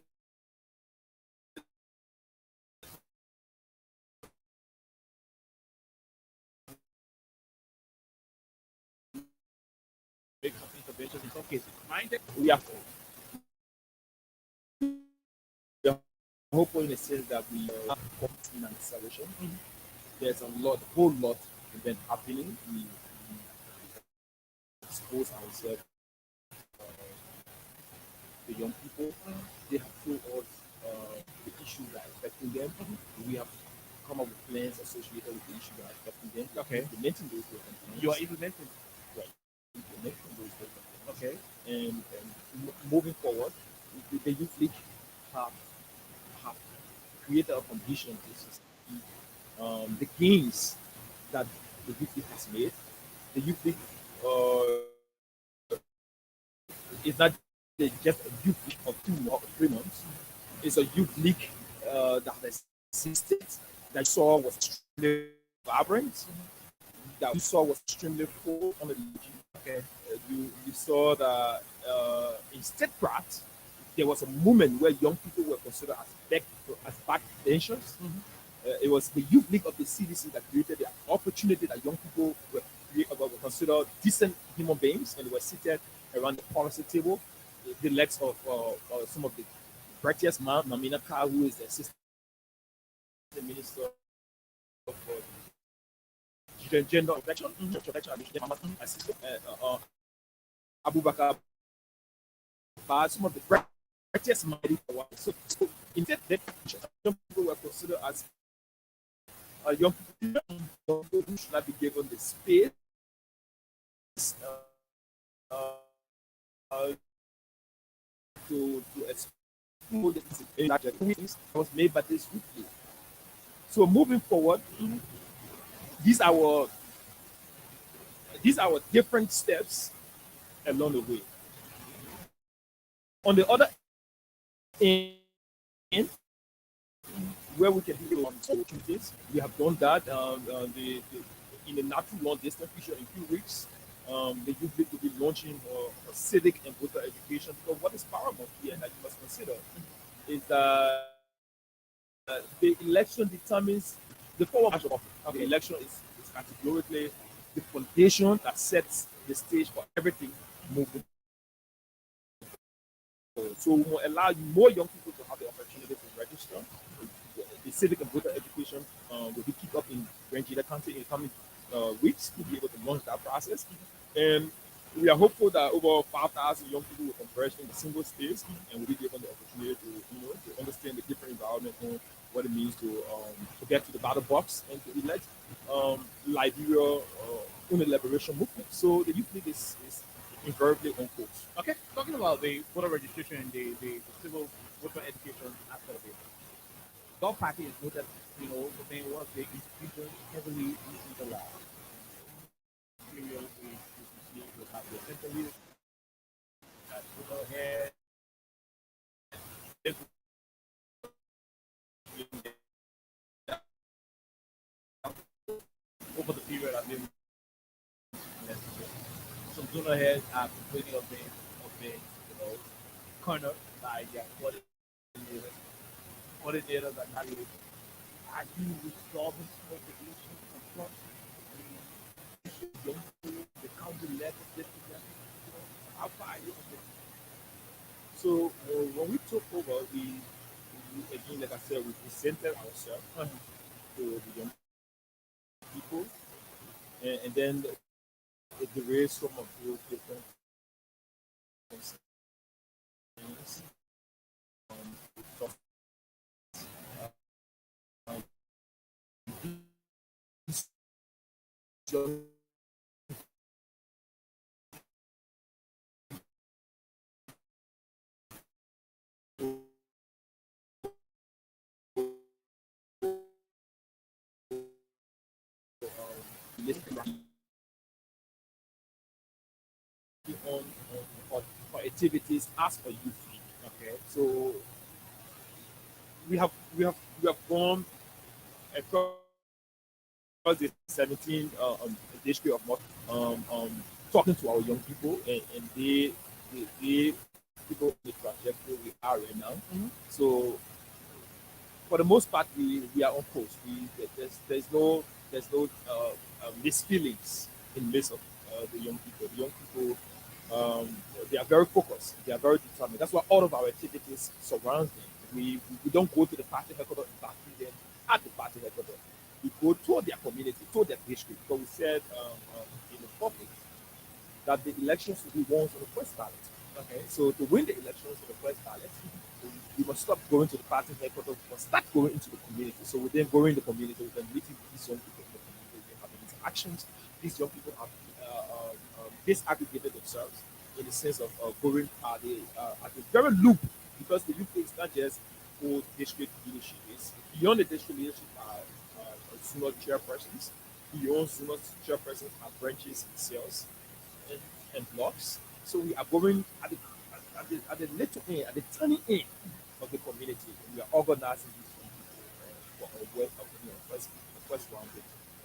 organizations in some cases. We are hopeful in the sense that we have in an acceleration. There's a whole lot of event happening. We expose ourselves the young people. They have told us the issues that are affecting them. We have come up with plans associated with the issues that are affecting them. Okay. Implementing those different plans. You are implementing. Right. Implementing those different plans. Okay. And moving forward, the youth league have created a condition to see the gains that the youth league has made. The youth league is not just a youth league of 2 or 3 months. It's a youth league that has existed, that you saw was extremely vibrant, that you saw was extremely full on the league. Okay. You saw that in statecraft, there was a moment where young people were considered as backbenchers. It was the youth league of the CDC that created the opportunity that young people were considered decent human beings, and they were seated around the policy table. The legs of some of the brightest man, Mamina Ka, who is the assistant minister of gender protection, assistant Abubakar, some of the brightest minds. So instead, young people were considered as young people who should not be given the space to explore the things that was made by this group. So moving forward, these are our different steps along the way. On the other end, where we can do opportunities, we have done that. In the not too long distant future, in a few weeks, the youth league will be launching a civic and voter education. So what is paramount here that you must consider is that the election determines the form of office. The election is categorically the foundation that sets the stage for everything moving forward. So we will allow more young people to have the opportunity to register. The civic and voter education will be kicked up in Rangida County in the coming weeks to be able to launch that process. And we are hopeful that over 5,000 young people will converge in a single space and will be given the opportunity to understand the different environment and what it means to get to the ballot box and to elect Liberia liberation movement. So the youth league is invariably on course. Okay, talking about the voter registration, the civil voter education aspect of it. Dog Party is noted, the thing was the institution heavily decentralized. We have the central leadership that put ahead over the period I've been necessary. Some donor heads are completely of the cornered by their coordinators. Coordinators are not really actually resolving some of the issues confront the county level, how far you know. So when we took over, we again, like I said, we presented ourselves to the young people, and then it raised some of those different things. For activities as a youth league. Okay, so we have gone across the 17 district of talking to our young people, and they people on the trajectory we are right now. So for the most part, we are on course. There's no misfeelings in the midst of the young people. The young people They are very focused. They are very determined. That's why all of our activities surround them. We don't go to the party headquarters and battle them at the party headquarters. We go to their community, to their district. Because we said in the public that the elections will be won on the first ballot. Okay. So to win the elections on the first ballot, we must stop going to the party headquarters. We must start going into the community. So we then go in the community, we then meeting these young people in the community, we have interactions. These young people have disaggregated themselves in the sense of going at the very loop, because the loop is not just for district leadership. It's beyond the district leadership zonal chairpersons. Beyond zonal chairpersons are branches and cells and blocks. So we are going at the little end, at the tiny end of the community, and we are organizing these people for a work of the first round.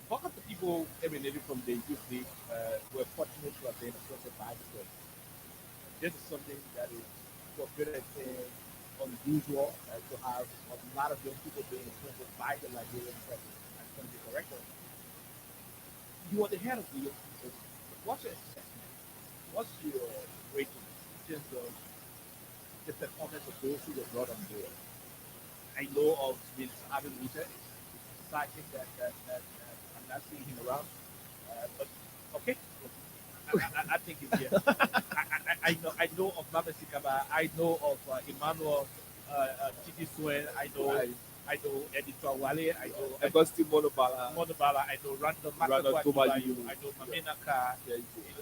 Part of the people emanating from the youth league were fortunate to have been appointed by the president. This is something that is, for good and unusual, to have a lot of young people being appointed by the Liberian president as country director. You are the head of the young people. What's your assessment? What's your rating in terms of the performance of those who were brought on board? I know of Ms. Abel Luther, I think that I'm not seeing him around, but okay. I think it's here. I know of Mama Sikaba. I know of Emmanuel Titi Swen. I know Editor Wale. I know Augustine Monobala. I know Randall Makabayu. I know Mamenaka.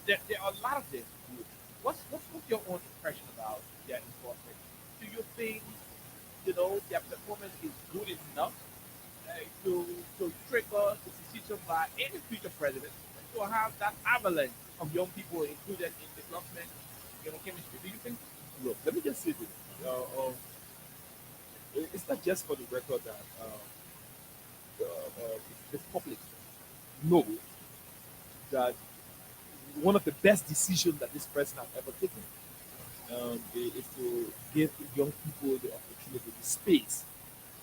There are a lot of them. What's your own impression about their enforcement? Do you think their performance is good enough to trigger the decision by any future president to have that avalanche of young people included in development chemistry? Do you think? Look, let me just say this. It's not just for the record that the public know that one of the best decisions that this president has ever taken is to give young people the opportunity, the space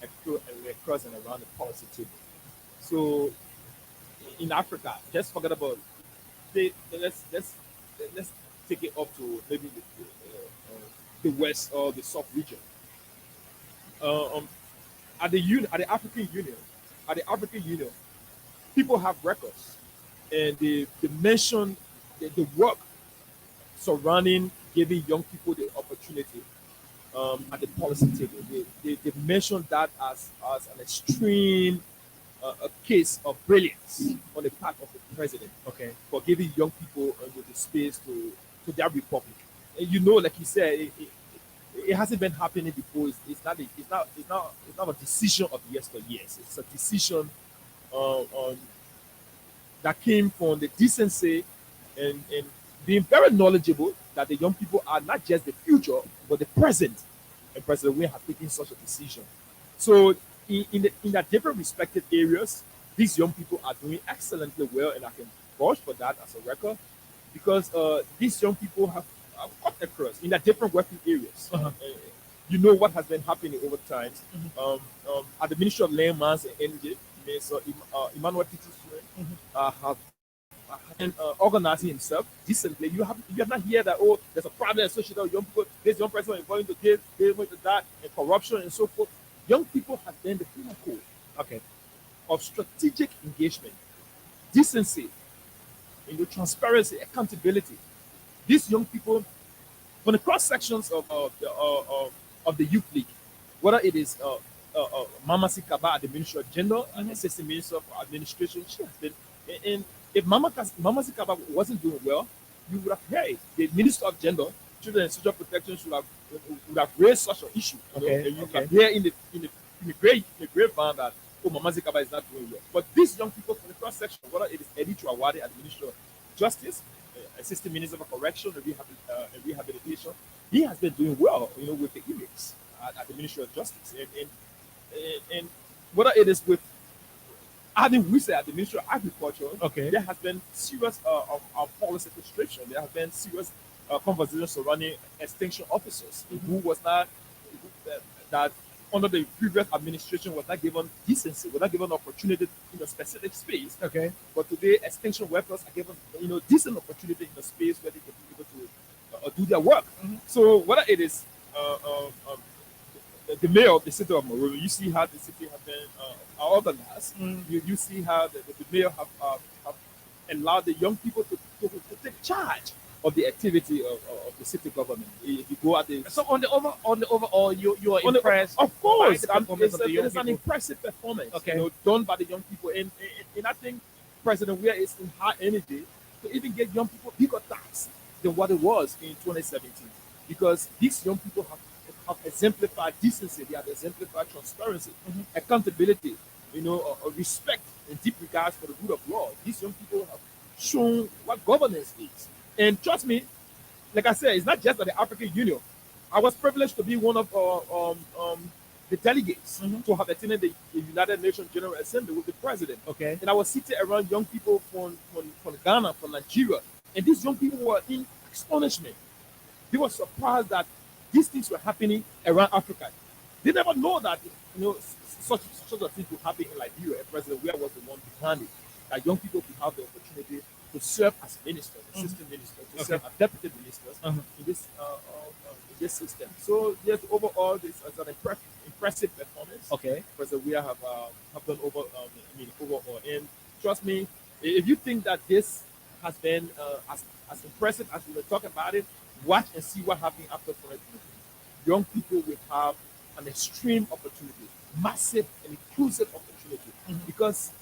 across and around the policy table. So in Africa, just forget about let's take it up to maybe the West or the South region. At the African Union, people have records, and they mention the work surrounding giving young people the opportunity at the policy table. They mentioned that as an extreme a case of brilliance on the part of the president, for giving young people the space to their republic. And like you said, it hasn't been happening before. It's not a decision of yesteryears. It's a decision that came from the decency and being very knowledgeable that the young people are not just the future, but the present. And President Wayne has taken such a decision. So in the different respective areas, these young people are doing excellently well, and I can vouch for that as a record, because these young people have cut across in the different working areas. You know what has been happening over time. At the Ministry of Land, Mines and Energy, Emmanuel Titi have organizing himself decently. You have not heard that there's a problem associated with young people. This young person is going to this, they're going to that, and corruption and so forth. Young people have been the pinnacle of strategic engagement, decency, transparency, accountability. These young people, from the cross sections of the youth league, whether it is Mama Sikaba at the Ministry of Gender and Assistant Minister for Administration, she has been in. If Mama Sikaba wasn't doing well, you would have heard the Minister of Gender, Children and Social Protection would have raised such an issue. And you would have heard in the grapevine that Mama Sikaba is not doing well. But these young people from the cross section, whether it is Eddie Chawade at the Ministry of Justice, Assistant Minister for Correction and Rehabilitation, he has been doing well, with the inmates at the Ministry of Justice, and whether it is with Adam Wise at the Ministry of Agriculture, there has been serious policy restriction. There have been serious conversations surrounding extension officers who was not that under the previous administration was not given decency, was not given opportunity in a specific space. But today, extension workers are given decent opportunity in a space where they can be able to do their work. So whether it is the mayor of the city of Monrovia, you see how the city has been organized. You see how the mayor have allowed the young people to take charge of the activity of the city government. If you go at the So on the overall, you are impressed. of course, by the performance of the young it's an people. impressive performance. Okay. You know, done by the young people, and I think President Weah is in high energy to even get young people bigger tasks than what it was in 2017, because these young people have exemplified decency, they have exemplified transparency, accountability, respect and deep regards for the rule of law. These young people have shown what governance is. And trust me, like I said, it's not just at the African Union. I was privileged to be one of the delegates to have attended the United Nations General Assembly with the president. Okay. And I was sitting around young people from Ghana, from Nigeria. And these young people were in astonishment. They were surprised that these things were happening around Africa. They never know that such a thing could happen in Liberia. And President Weah was the one behind it. That young people could have the opportunity to serve as ministers, assistant ministers, to serve as deputy ministers in this system. So yes, overall, this is an impressive performance. Okay. President Weah have done overall. And trust me, if you think that this has been as impressive as we were talking about it, watch and see what happened after 2020. Young people will have an extreme opportunity, massive and inclusive opportunity, because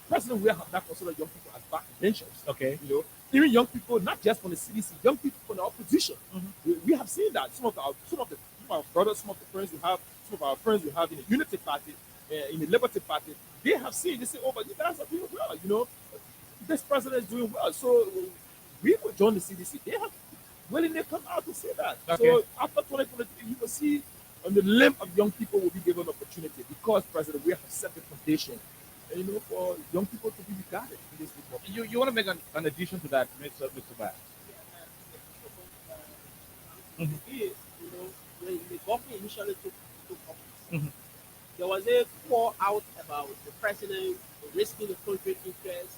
President Weah have not considered young people as backbenchers. Okay. Even young people, not just from the CDC, young people from the opposition. We have seen that some of our brothers, some of the friends we have, some of our friends we have in the Unity Party, in the Liberty Party, they have seen. They say, "Oh, but you guys are doing well. This president is doing well." So we will join the CDC. They have willingly come out to say that. Okay. So after 2023, you will see on the limb of young people will be given opportunity, because President Weah has set the foundation, for young people to be regarded in this report. You want to make an addition to that, Mr. Bass? When the government initially took office, there was a call out about the president risking the country's interest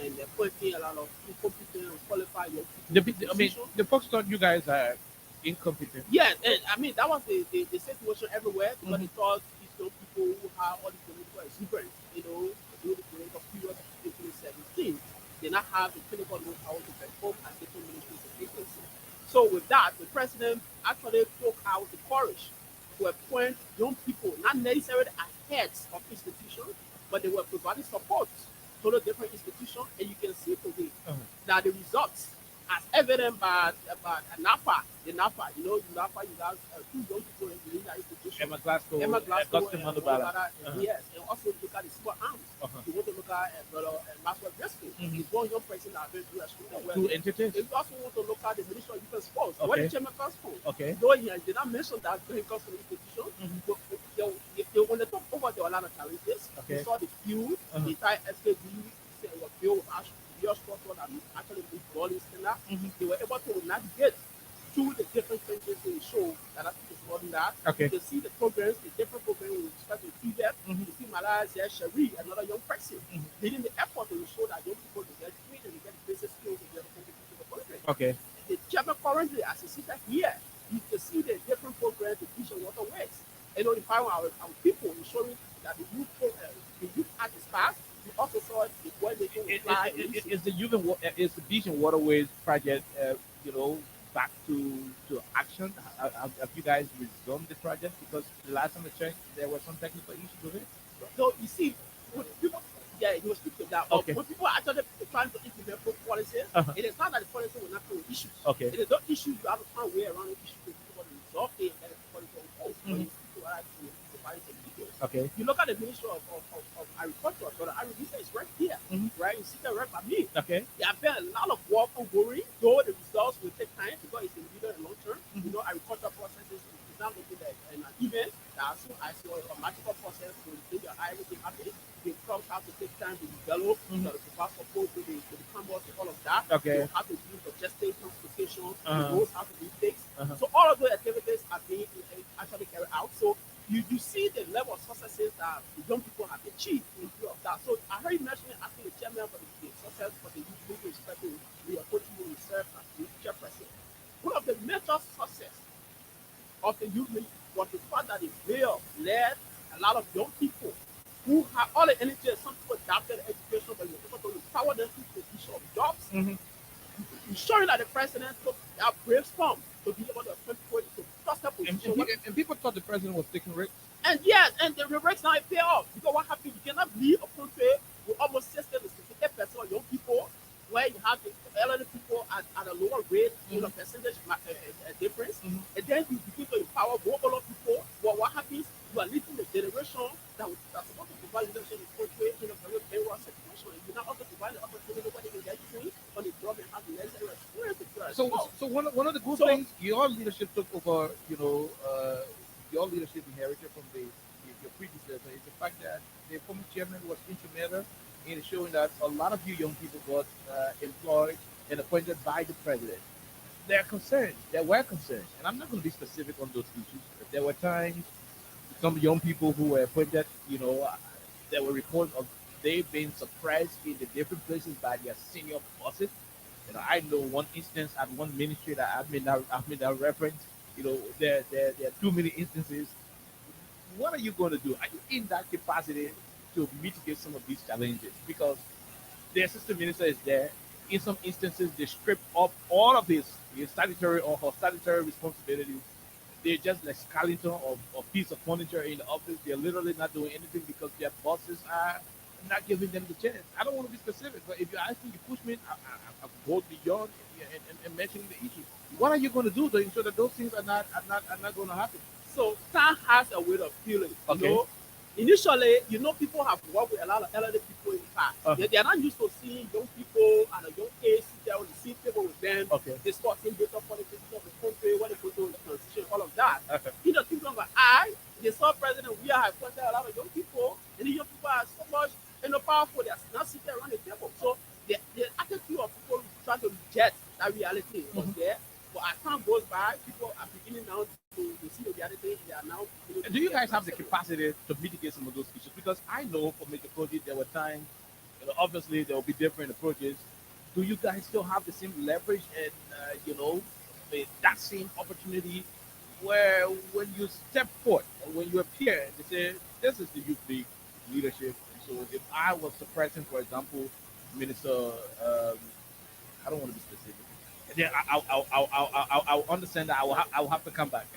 and appointing a lot of incompetent and qualified young people. The folks thought you guys are incompetent. Yeah, and that was the situation everywhere, because they thought these young people who have all the political exuberance, during the political period of 2017, did not have the clinical know-how to perform as different ministries and agencies. So with that, the president actually took out the courage to appoint young people, not necessarily as heads of institutions, but they were providing support to the different institutions, and you can see today that the results, as evident by NAFA, NAFA, you have two young people in that institution. Emma Glasgow, Augustine Mandubala. Yes, and also look at the super arms. You want to look at Brother Maxwell Briscoe. He's one young person that has been through a school. Two entities. You also want to look at the Ministry of Youth and Sports. Okay. Where the chairman comes from. Okay. Though he did not mention that when he comes from the institution, when they talk over the Orlando challenges, Okay. we saw the field, the entire SKD was filled with your structure that actually moved bodies in that. They were able to navigate through the different countries to show that I think it's more than that. Okay. You can see the programs, the different programs with respect to TVEP. You see Malaysia, Cherie, another young person, leading the effort to show that young people to get trained and get basic skills to get the country. Okay. The chairman currently, as you see that here, you can see the different programs, the vision waterways. And notifying our people, ensuring that the youth act is passed. We also saw the way they can apply. Is the Vision Waterways project, back to action? Have you guys resumed the project? Because the last time I checked, there were some technical issues with it. So you see, when people, you will speak to that. Okay. When people are actually trying to implement policies, it is not that the policy will not create issues. Okay. It is not issues you have to find a way around the issue to resolve it and the policy on hold. When you speak to us, to provide some details. Okay. You look at the Ministry of Agriculture, so the agriculture is right here, right? You see that right by me. Okay. There have been a lot of work ongoing, though the results will take time because it's in the medium and long term. Agricultural processes is not looking like an event. As soon as your magical process to take your eye everything happens, the crops have to take time to develop, to provide support to the farmers and all of that. Okay. You have to use the gestation, transportation, the roads have to be fixed. So all of those activities are being actually carried out. So you see the level of successes that the young people have achieved in view of that. So I heard you mentioning asking the chairman for the success for the youth movement, respect to the approach you will serve as the chairperson. you have all the energy, some people doubted education, but you're able to empower them to position of jobs. Ensuring that the president took that brave storm to be able to put people into trusted position. And people thought the president was taking risks. And yes, and the risks now pay off. Because what happens, you cannot lead a country with almost 60 to 68% of young people, where you have the elderly people at a lower rate, percentage difference. And then you begin to empower more older people. Well, what happens, you are leading the generation that's supposed to provide leadership in the country in a very dangerous situation. You now also provide the opportunity where they can get trained on the job and have the necessary experience. So one of the good things your leadership took over, your leadership inherited from your predecessor is the fact that the former chairman was instrumental in showing that a lot of you young people got employed and appointed by the president. They're concerned. They were concerned, and I'm not going to be specific on those issues. But there were times some young people who were appointed, there were reports of they being surprised in the different places by their senior bosses. I know one instance at one ministry that I've made that reference. There are too many instances. What are you going to do? Are you in that capacity to mitigate some of these challenges? Because the assistant minister is there. In some instances, they strip off all of his statutory or her statutory responsibilities. They're just like skeleton of a piece of furniture in the office. They're literally not doing anything because their bosses are not giving them the chance. I don't want to be specific, but if you ask me, you push me, I go beyond and mentioning the issue. What are you going to do to ensure that those things are not going to happen? So time has a way of feeling. Okay. Initially, people have worked with a lot of elderly people in the past. They are not used to seeing young people at a young age sit there on the same table with them, discussing data politics of the country, what they put on the transition, all of that. Think longer. They saw President, we are appointed a lot of young people, and the young people are so much powerful, they are not sitting around the table. So the attitude of people trying to reject that reality was there. But as time goes by, people are beginning now to see the reality. They are now. Do you guys have the capacity to mitigate some of those issues? Because I know for Major Project, there were times, obviously there will be different approaches. Do you guys still have the same leverage and, that same opportunity where when you step forward or when you appear, they say, this is the youth league leadership. So if I was suppressing, for example, Minister, I don't want to be specific. Then I'll understand that I will have to come back.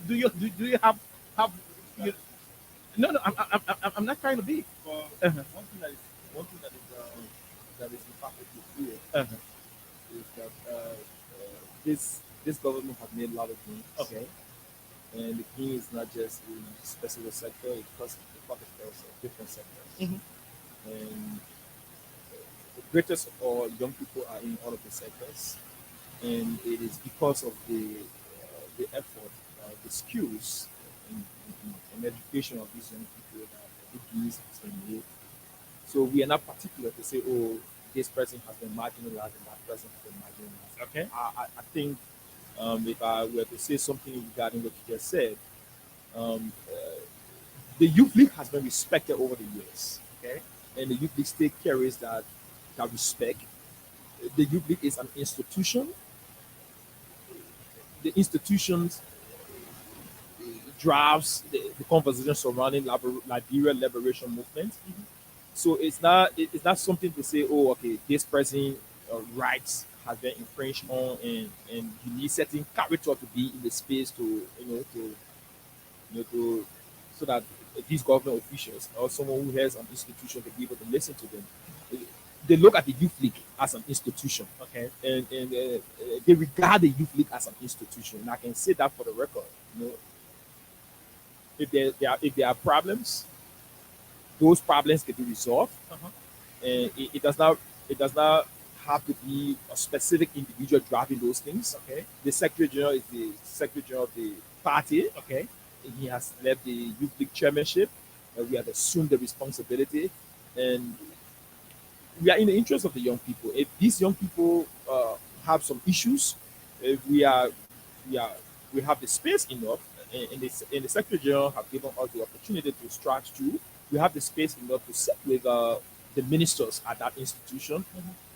do you have you? No, I'm not trying to be. One thing that is perfectly clear is that this government has made a lot of gains. Okay. And the gain is not just in specific sector; it covers different sectors. And the greatest of all, young people are in all of the sectors, and it is because of the effort, the skills, and education of these young people that the gains has been made. So we are not particular to say, oh, this person has been marginalized and that person has been marginalized. Okay. I think if I were to say something regarding what you just said, the youth league has been respected over the years. Okay. And the youth league still carries that respect. The youth league is an institution. The institutions drives the conversation surrounding Liberia liberation movement. So it's not something to say, oh, okay, this person rights has been infringed on, and you need certain character to be in the space to so that these government officials or someone who has an institution to be able to listen to them. They look at the youth league as an institution, okay, and they regard the youth league as an institution. And I can say that for the record. If there are problems, those problems can be resolved, and it does not have to be a specific individual driving those things. Okay, the Secretary General is the Secretary General of the party. Okay, he has left the youth league chairmanship, and we have assumed the responsibility, and we are in the interest of the young people. If these young people have some issues, if we have the space enough, and the Secretary General have given us the opportunity to stretch through. We have the space enough to sit with the ministers at that institution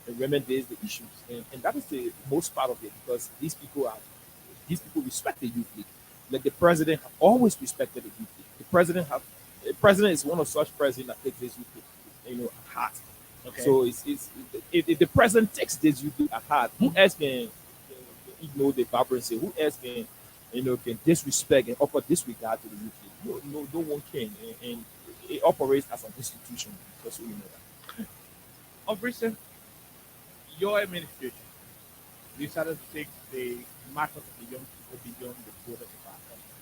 and remedy the issues, and that is the most part of it, because these people respect the youth league. Like the president have always respected the youth league. The president have the president is one of such presidents that takes this youth, at heart. Okay. So if the president takes this youth at heart, who else can ignore the vibrancy? Who else can disrespect and offer disregard to the youth? No one can, and it operates as an institution. Just so you know that. Of recent, your administration decided to take the matters of the young people beyond the borders of our country.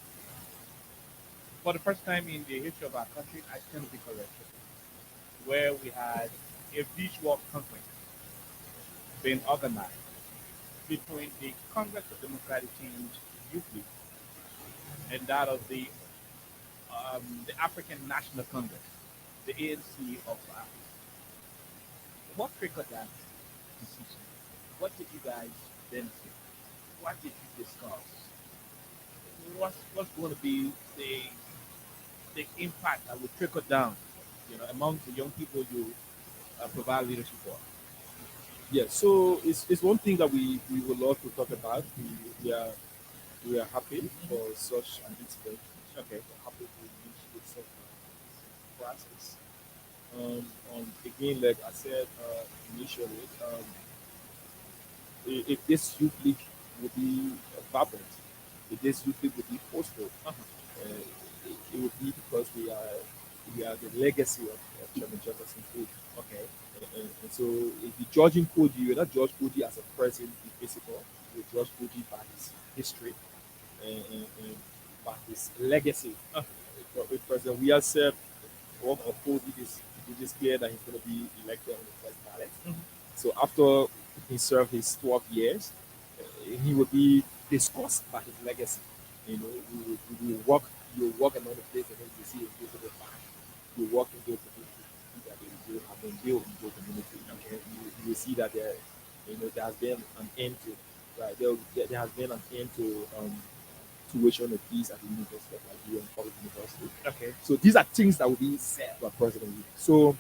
For the first time in the history of our country, I stand to be corrected, where we had a visual conference being organized between the Congress of Democratic Change Youth League and that of the African National Congress, the ANC of Africa. What triggered that decision? What did you guys benefit? What did you discuss? What's going to be the impact that will trickle down, among the young people you provide leadership for? Yeah, so it's one thing that we would love to talk about. We are happy for such an incident. Okay. We're happy to initiate such a process. Again, like I said initially, if this youth league would be vibrant, if this youth league would be forceful, it would be because we are the legacy of Chairman Jefferson Cody. Okay. And so if you judging Cody, you're not judge Cody as a person in physical, you judge Cody by his history and by his legacy. With President, we have said what of Cody it is clear that he's going to be elected on the first ballot. So after he served his 12 years, he will be discussed by his legacy. You walk another place and then you see a beautiful farm. You walk into a community that they have been built into a community. Okay. You will see that there has been an end to there has been an end to tuition fees at the University of Nigeria and Public University. Okay. So these are things that will be said by President. So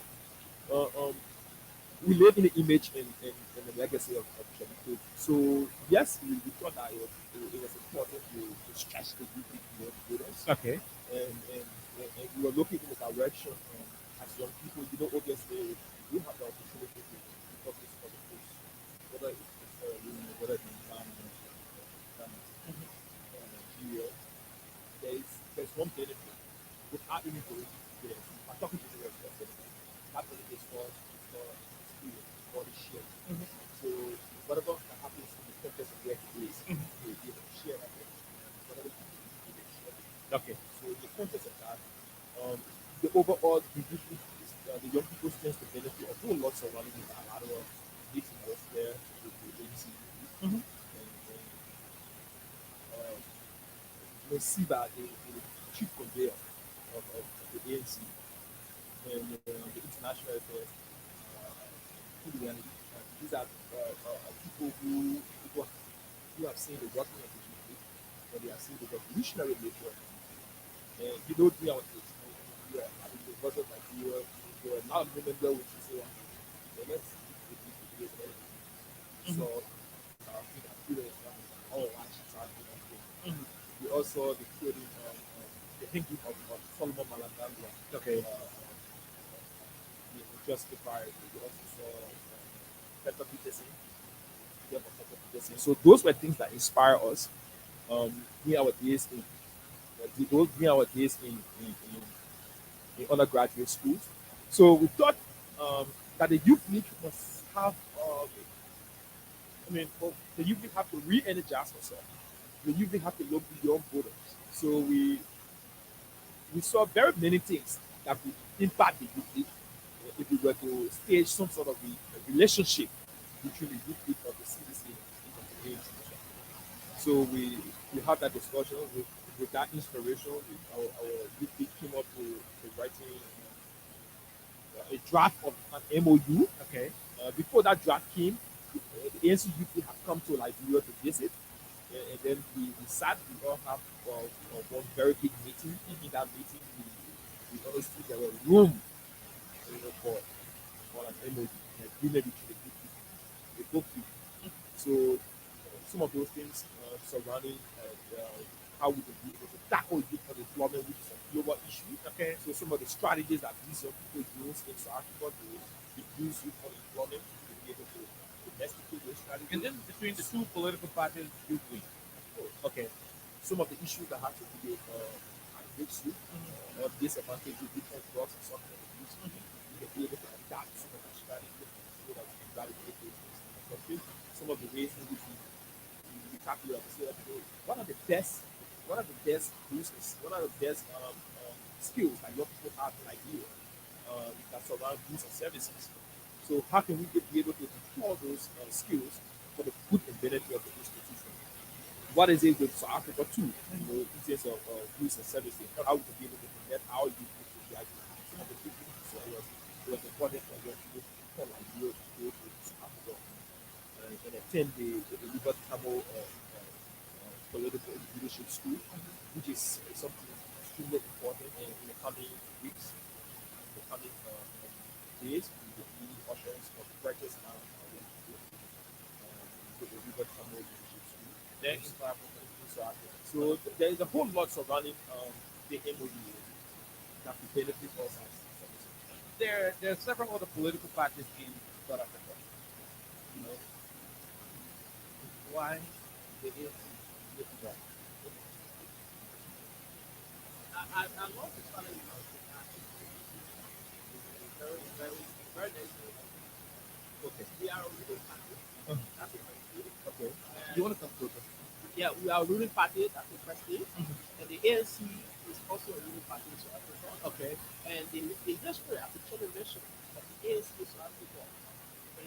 we live in the image and the legacy of Chairman Cody. So yes, we thought that it was important to stretch the youth with us. Okay. And we were looking in the direction as young people, obviously we have the opportunity to talk this for the course, whether it's whether it's in Nigeria. There's one benefit without even going to this. I'm talking to the rest of the that benefit is for experience, for the share. So whatever that happens in the context of where he is, we'll be able to share that. Whatever he is, share. Okay. So in the context of that, the overall the young people stands to benefit of doing lots surrounding the bilateral meeting was there with the ANC. You see that the chief conveyor of the ANC and the international affairs. These are people who have seen the working of the people, but they have seen the revolutionary nature. And you don't do our things. You are at the University of Nigeria, you are not a moment there which you say, let's do this. So, we also the creating the thinking of Solomon Malangalwa. Okay. Justified. We also saw Peter Peterson. So those were things that inspire us. During our days in undergraduate schools. So we thought that the youth league must have. The youth league have to re-energize ourselves. The youth league have to look beyond borders. So we saw very many things that would impact the youth league if we were to stage some sort of a relationship between the youth league of the CDC and the ANC. So we had that discussion with that inspiration. Our youth league came up with writing a draft of an MOU. Okay. Before that draft came, the ANC youth league had come to Liberia to visit, and then we sat. We all have one very big meeting. In that meeting, we honestly there was room for an MOU, an agreement between the both people. So some of those things surrounding how we can be able to tackle youth unemployment, which is a global issue. Okay. So some of the strategies that these young people use in South Africa to reduce youth unemployment, to be able to domesticate those strategies. And then between the two political parties, you win. Okay. Some of the issues that have to do with against youth, or disadvantage youth and drugs and something like this, we can be able to adapt some of the strategies so that we can evaluate those things. Some of the ways in which we calculate and say, okay, what are the best uses, what are the best skills that young people have like you that surround goods and services. So how can we be able to deploy those skills for the good and benefit of the institution? What is it with South Africa too? You know, in terms of goods and services, how we can be able to connect our youth to graduate. Some of the big things you said was important for young people to come like you to go to South Africa and attend the Liberty Tamil political leadership school, which is something extremely important in the coming weeks, in the coming days. We will be ushers of practice now to the Liberty Tamil leadership school. There in South Africa. So there is a whole lot surrounding the MOU that will benefit us as citizens. There are several other political parties in South Africa. You know, why the ANC? I love the challenge very nice. Okay. We are a ruling party. That's the first thing. Okay. You want to come closer? Yeah, we are a ruling party. That's the first thing. And the ANC is also a ruling party in South Africa. Okay. And the history of the children mentioned of the ANC in South Africa,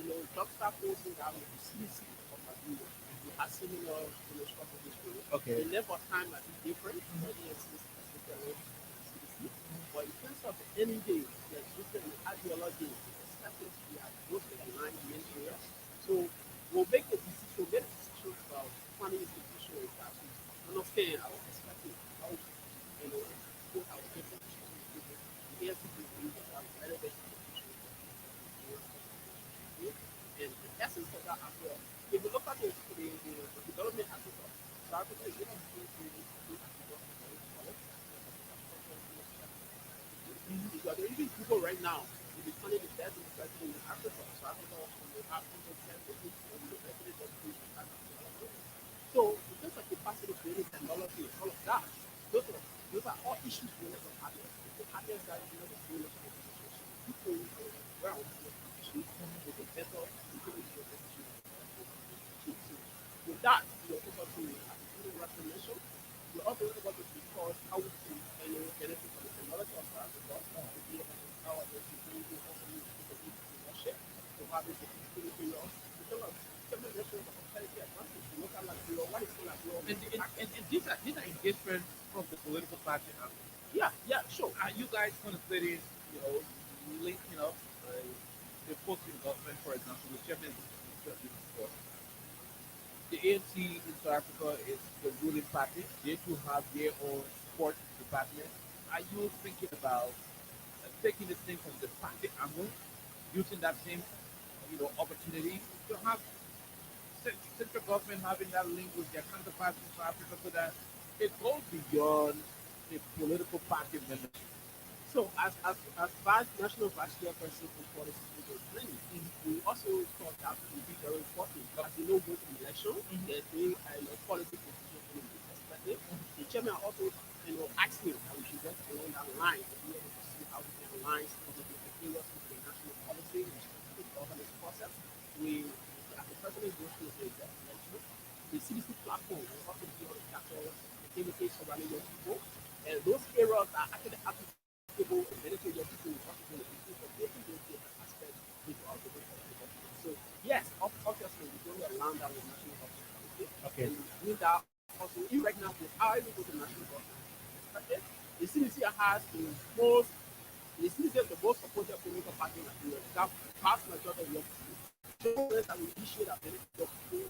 you know, Dr. Posing out with the CDC of Nigeria, we have similar, you know, structural history. Okay. The level of time might be different. The ANC is CDC. But in terms of the end game, there's different ideology, expected to be at mostly aligned in many areas. So we'll make a decision about funding institutions that we understand our perspective, how, you know, put our different issues. The ANC believes that our relevant institutions. And the essence of that as well, if you look at the development aspect of South Africa, is able to there are even people right now who are funding the best university in Africa. So Africa will have people so in terms of capacity building, technology, and all of that, those are all issues related to happiness. The happiness that is not related to people around the with a better with that, you're able to recognition. You're also able to discuss how we can benefit from the technology of Africa. And these are different from the political party. Yeah, sure. Are you guys considering, you know, linking up the posting government, for example, whichever is before? The ANC in South Africa is the ruling party. They do have their own support department. Are you thinking about taking this thing from the party angle, using that same, you know, opportunity to have central government having that link with their counterparts in South Africa so that it goes beyond the political party membership? So as vice national vice chairperson for policy planning, we also thought that would be very important. As you know, with the election, they're doing policy position perspective. The chairman also, you know, asked me that we should get along that line to be able to see how we can align some of the areas with the national policy, the governance process. We, as the president goes through the election, the CDC platform will also be able to capture activities surrounding young people, and those areas are actually applicable to benefit young people will also be able to for making those different aspects into our government. So yes, obviously we don't align that with national government. Okay. And doing that also, even right now, we are able to go to national government. The CDC has the most supported political party in Nigeria. That vast majority of young people. That we issue that benefit of people.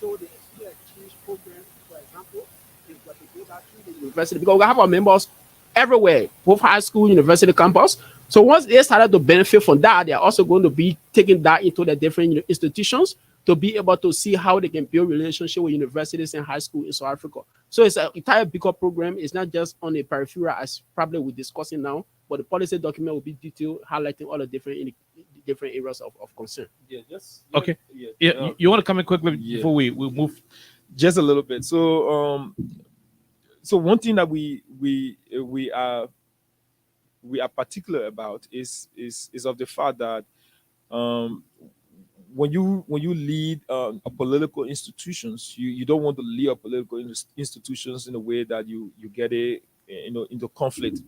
So the exchange program, for example, is what they go back to the university because we have our members everywhere, both high school, university campus. So once they started to benefit from that, they are also going to be taking that into the different institutions to be able to see how they can build relationship with universities and high school in South Africa. So it's an entire bigger program. It's not just on a peripheral as probably we're discussing now, but the policy document will be detailed, highlighting all the different areas of concern. Yeah, just Okay. You want to come in quickly before we move? Just a little bit. So so one thing that we are particular about is of the fact that when you lead a political institutions, you don't want to lead a political institutions in a way that you get it into conflict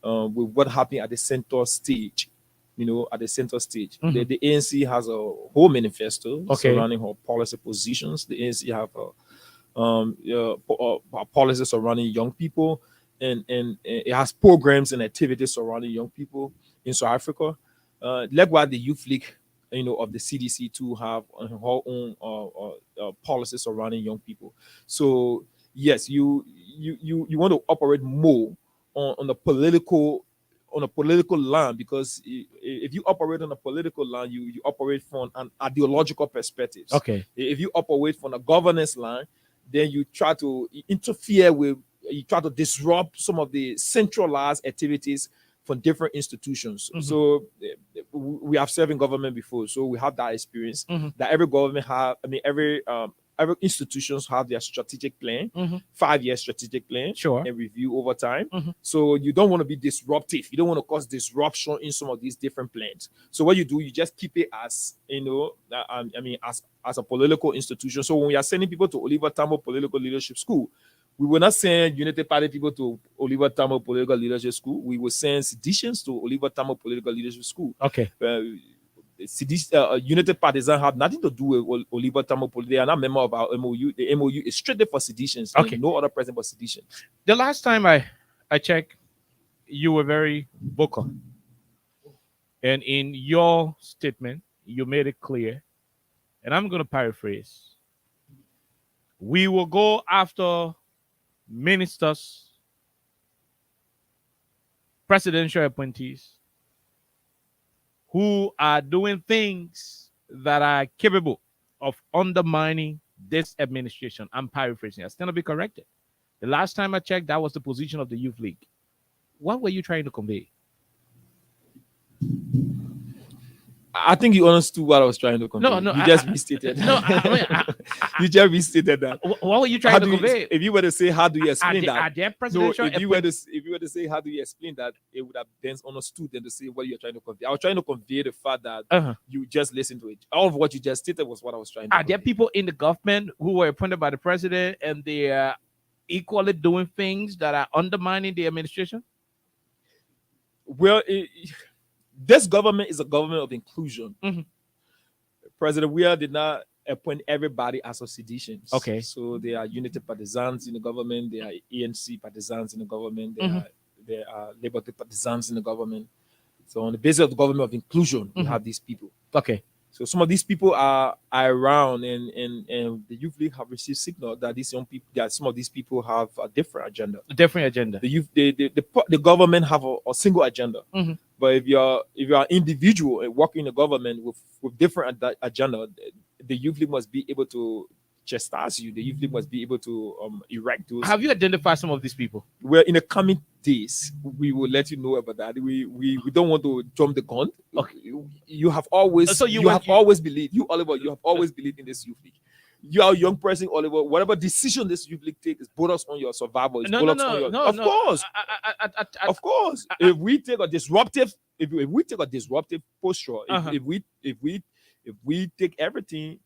with what happened at the center stage. At the center stage, the ANC has a whole manifesto surrounding her policy positions. The ANC have policies surrounding young people, and it has programs and activities surrounding young people in South Africa. Likewise, the Youth League, of the CDC to have her own policies surrounding young people. So yes, you want to operate more on the political line, because if you operate on a political line, you operate from an ideological perspective. Okay. If you operate from a governance line, then you try to interfere with, you try to disrupt some of the centralized activities from different institutions. So we have served in government before, so we have that experience that every government have. I mean, every institutions have their strategic plan, 5-year strategic plan, and review over time. So you don't want to be disruptive. You don't want to cause disruption in some of these different plans. So what you do, you just keep it as as a political institution. So when we are sending people to Oliver Tambo Political Leadership School, we will not send United Party people to Oliver Tambo Political Leadership School. We will send Seditians to Oliver Tambo Political Leadership School. Okay. United Partisans have nothing to do with Oliver Tambo. They are not member of our MOU. The MOU is strictly for seditions. Okay. No other president but sedition. The last time I checked, you were very vocal. And in your statement, you made it clear, and I'm going to paraphrase, we will go after ministers, presidential appointees who are doing things that are capable of undermining this administration. I'm paraphrasing. I stand to be corrected. The last time I checked, that was the position of the Youth League. What were you trying to convey? I think you understood what I was trying to convey. No, you just restated. No, you just restated that. What were you trying to convey? If you were to say, how do you explain that? Are there presidential if you were to say, how do you explain that, it would have been understood than to say what you're trying to convey. I was trying to convey the fact that you just listened to it. All of what you just stated was what I was trying to convey. There people in the government who were appointed by the president and they are equally doing things that are undermining the administration? Well, this government is a government of inclusion. President Weah did not appoint everybody as a seditions. Okay. So there are Unity partisans in the government. There are ANC partisans in the government. There are Labour partisans in the government. So on the basis of the government of inclusion, we have these people. Okay. So some of these people are around, and the Youth League have received signal that these young people, that some of these people have a different agenda. The government have a single agenda. But if you're an individual and working in the government with different agenda, the Youth League must be able to chastise you. The Youth League must be able to erect those. Have you identified some of these people? Well, in the coming days, we will let you know about that. We don't want to jump the gun. Okay. You have always always believed, you Oliver, you have always believed in this Youth League. You are a young person, Oliver. Whatever decision this Youth League takes is bonus on your survival. Of course. If we take a disruptive, posture, if we take everything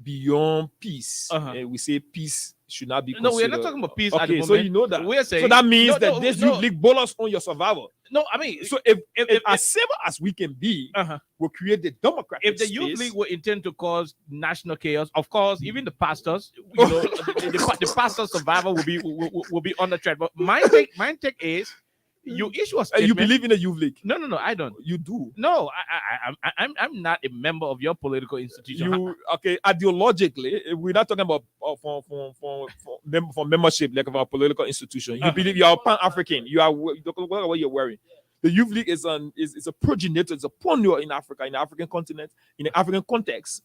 beyond peace, and we say peace should not be considered. No, we're not talking about peace at the moment. So you know that. We're saying, so that means this Youth League bonus on your survival. No, I mean, so if as civil as we can be, we'll create the democratic if the Youth League will intend to cause national chaos, of course, even the pastors, the pastor survival will be on the threat. But my take is, you issue a statement. You believe in the Youth League? No, I don't. You do? No, I'm not a member of your political institution. Ideologically, we're not talking about for membership like of our political institution. You believe you are Pan-African. You are what you're wearing. The Youth League is a progenitor, it's a pioneer in Africa, in the African continent, in the African context.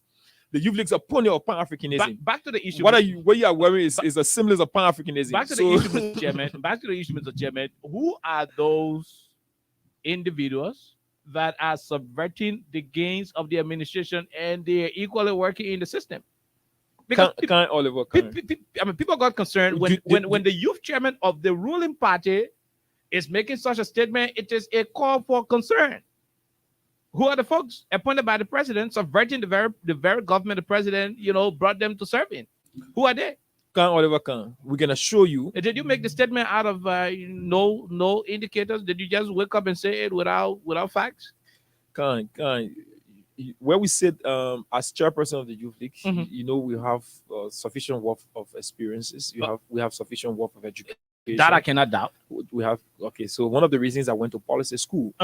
The youth league is a pony of Pan-Africanism. Back to the issue. What you are wearing is a semblance of Pan-Africanism. Back to the issue, Mr. Chairman. Back to the issue, Mr. Chairman. Who are those individuals that are subverting the gains of the administration and they're equally working in the system? Because Oliver, people got concerned when the youth chairman of the ruling party is making such a statement. It is a call for concern. Who are the folks appointed by the president subverting the very government the president, brought them to serve in? Who are they? Oliver, we're gonna show you. Did you make the statement out of no indicators? Did you just wake up and say it without facts? Where we sit as chairperson of the youth league, we have sufficient worth of experiences. We have sufficient worth of education. That I cannot doubt. We have so one of the reasons I went to policy school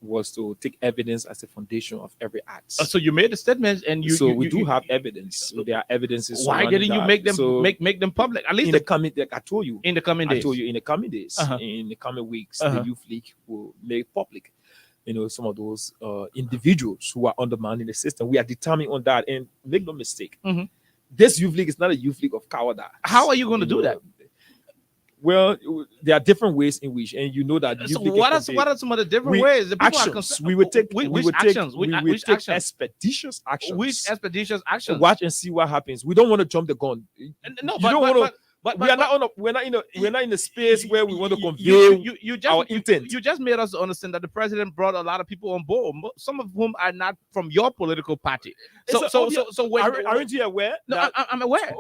was to take evidence as a foundation of every act. So you made the statements, and we do have evidence. So there are evidences. Why didn't you make them make them public? At least in the coming, I told you in the coming days. I told you in the coming days, in the coming weeks, the youth league will make public. Some of those individuals who are undermining the system. We are determined on that, and make no mistake, this youth league is not a youth league of cowardice. How are you going to do that? Well, there are different ways in which, and you know that. So what are some of the different ways? The actions we would take. Which actions? Which actions? Expeditious actions. Which expeditious actions? Watch and see what happens. We don't want to jump the gun. No, but we're not in the space where we want to convey our intent. You just made us understand that the president brought a lot of people on board, some of whom are not from your political party. So when aren't you aware? No, I'm aware.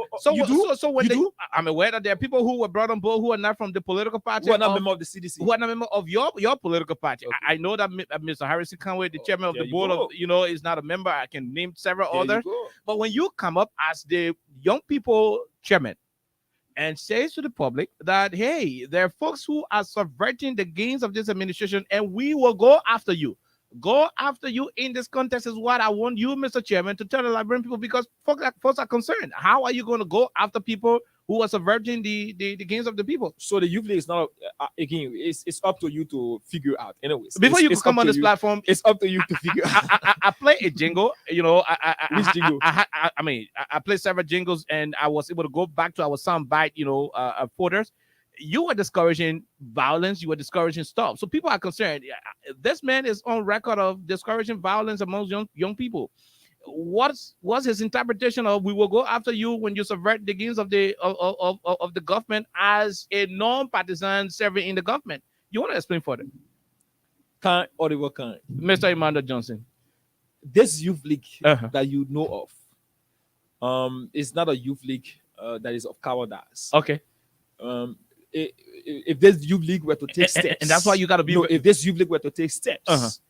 I'm aware that there are people who were brought on board who are not from the political party, who are not member of the CDC, who are not member of your political party. Okay. I know that Mr. Harrison Conway, the chairman of the board, is not a member. I can name several others. But when you come up as the young people chairman and says to the public that, hey, there are folks who are subverting the gains of this administration, and we will go after you. Go after you in this context is what I want you, Mr. Chairman, to tell the Liberian people, because folks are concerned. How are you going to go after people who are subverting the gains of the people? So the youth league is not, again, it's up to you to figure out. Anyways, before you come on this platform, it's up to you to figure out. I play a jingle, Which jingle? I play several jingles, and I was able to go back to our soundbite, folders. You were discouraging violence. You were discouraging stuff. So people are concerned. This man is on record of discouraging violence amongst young people. What's his interpretation of we will go after you when you subvert the gains of the government as a non-partisan serving in the government? You want to explain further? Mr. Emmanuel Johnson. This youth league that you know of is not a youth league that is of cowardice. Okay. If this youth league were to take steps, and that's why you got to be. No, if this youth league were to take steps,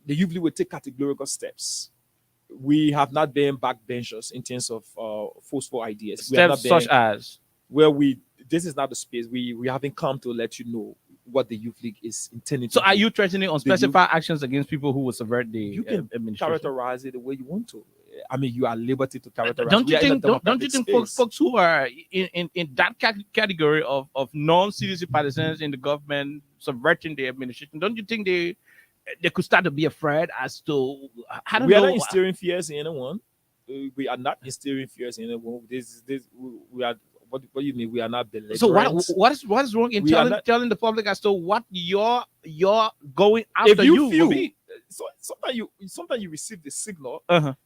the youth league would take categorical steps. We have not been backbenchers in terms of forceful ideas. Steps such as this is not the space. We haven't come to let you know what the youth league is intending to do. So are you threatening on specified actions against people who will subvert the you can administration? Characterize it the way you want to. I mean, you are at liberty to characterize. Don't you think folks who are in that category of non-CDC partisans in the government subverting the administration, don't you think they could start to be afraid as to we are not instilling fears in anyone. We are not instilling fears in anyone. We are. What do you mean? We are not belligerent. So what is wrong in telling the public as to what you're going after? If you feel so sometimes you receive the signal and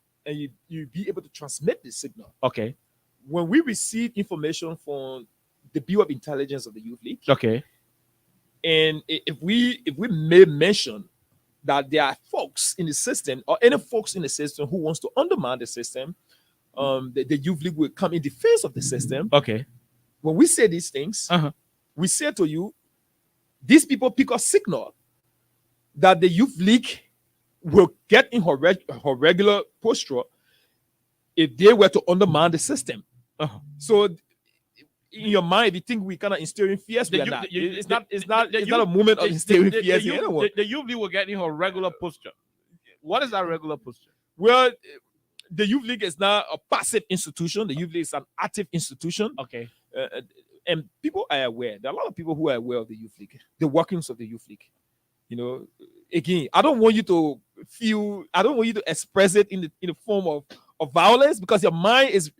you be able to transmit the signal. Okay. When we receive information from the Bureau of Intelligence of the Youth League. Okay. And if we may mention that there are folks in the system or any folks in the system who wants to undermine the system, the Youth League will come in defense of the system. Okay. When we say these things, we say to you, these people pick a signal that the Youth League will get in her regular posture if they were to undermine the system. So in your mind, if you think we kind of instilling fears, we are not. It's not a moment of instilling fears in anyone. The Youth League will get in her regular posture. What is that regular posture? Well, the Youth League is not a passive institution. The Youth League is an active institution. Okay. And people are aware. There are a lot of people who are aware of the Youth League, the workings of the Youth League. again, I don't want you to feel, I don't want you to express it in the form of violence, because your mind is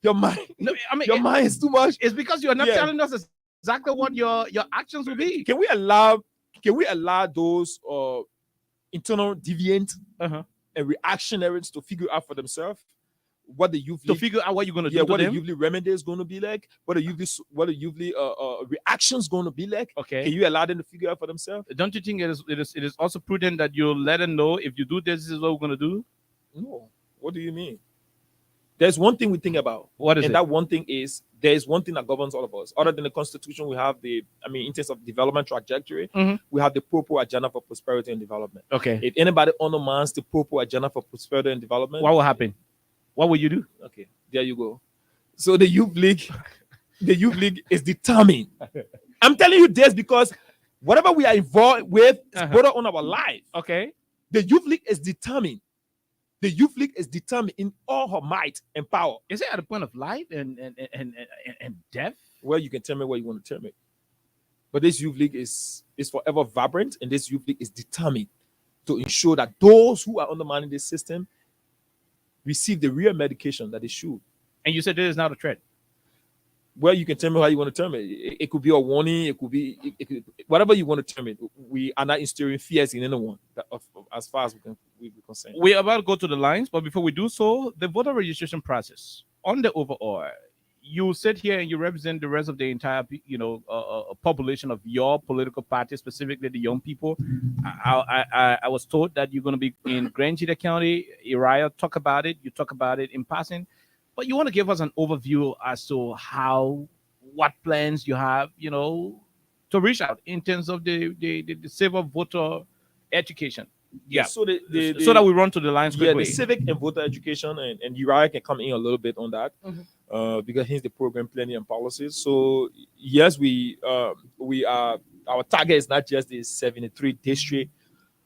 your mind. No, I mean, your mind is too much. It's because you're not Yeah. telling us exactly what your actions will be. Can we allow those internal deviant and reactionaries to figure out for themselves what the youth To league, figure out what you're going to do to what the them? youth league remedy is going to be like, what the youth league reaction is going to be like. Okay. Can you allow them to figure out for themselves? Don't you think it is also prudent that you let them know, if you do this, this is what we're going to do? No. What do you mean? There's one thing we think about. What is and it? that one thing is, there's one thing that governs all of us. Other than the Constitution, we have in terms of development trajectory, we have the Popo Agenda for Prosperity and Development. Okay. If anybody undermines the Popo Agenda for Prosperity and Development, What will happen? What will you do? Okay, there you go. So the youth league is determined. I'm telling you this because whatever we are involved with is brought on our life. Okay. The youth league is determined. The youth league is determined in all her might and power. Is it at the point of life and death? Well, you can tell me what you want to tell me. But this youth league is forever vibrant, and this youth league is determined to ensure that those who are undermining this system receive the real medication that they should. And you said this is not a threat. Well, you can tell me how you want to tell me. It could be a warning. It could be whatever you want to tell me. We are not instilling fears in anyone, as far as we're concerned. We're about to go to the lines, but before we do so, the voter registration process on the overall, you sit here and you represent the rest of the entire, population of your political party, specifically the young people. I was told that you're going to be in Grand Chita County. Uriah, talk about it. You talk about it in passing, but you want to give us an overview as to what plans you have, to reach out in terms of the civil voter education. Yeah. So so that we run to the lines quickly. The civic and voter education, and Uriah can come in a little bit on that, because he's the program planning and policies. So yes, we are. Our target is not just the 73 district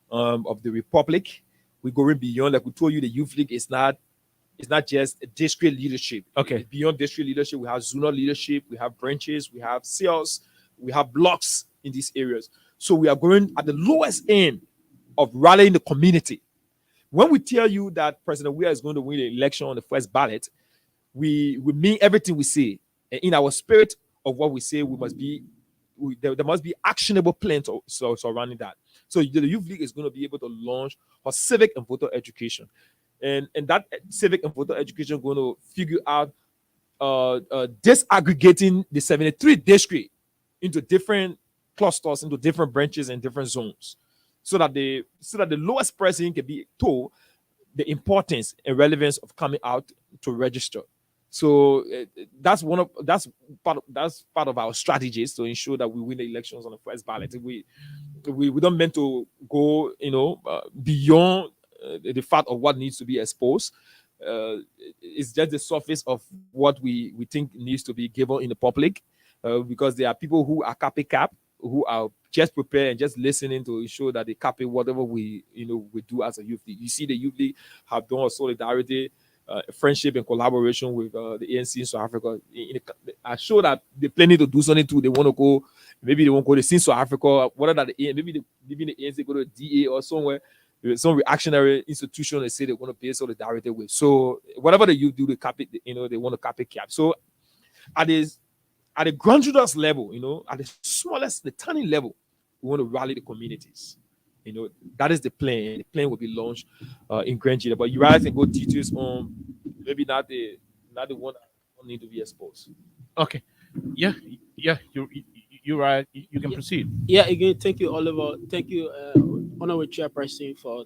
of the Republic. We're going beyond. Like we told you, the youth league is not. It's not just district leadership. Okay. It's beyond district leadership, we have zonal leadership, we have branches, we have cells, we have blocks in these areas. So we are going at the lowest end of rallying the community. When we tell you that President Weah is going to win the election on the first ballot, we mean everything we say. And in our spirit of what we say, there must be actionable plans surrounding that. So the Youth League is going to be able to launch a civic and voter education. And that civic and voter education going to figure out disaggregating the 73 district into different clusters, into different branches and different zones, so that the lowest person can be told the importance and relevance of coming out to register. So that's part of our strategies to ensure that we win the elections on the first ballot. We don't meant to go beyond the fact of what needs to be exposed. It's just the surface of what we think needs to be given in the public, because there are people who are copycat, who are just prepared and just listening to ensure that they copy whatever we do as a youth league. You see, the youth league have done a solidarity, friendship and collaboration with the ANC in South Africa. I'm sure that they're planning to do something too. They want to go, maybe they won't go to South Africa, whatever maybe the ANC go to DA or somewhere, some reactionary institution they say they want to pay solidarity with. So whatever the youth do, they copy, they want to copy cap. So at the grassroots level, at the smallest, the tiny level, we want to rally the communities. That is the plan. The plan will be launched in Grand Chita. But you guys can go details on maybe not the one that don't need to be exposed. Okay. Yeah. You're right. You can proceed. Yeah, again, thank you, Oliver. Thank you, Honorable Chairperson, for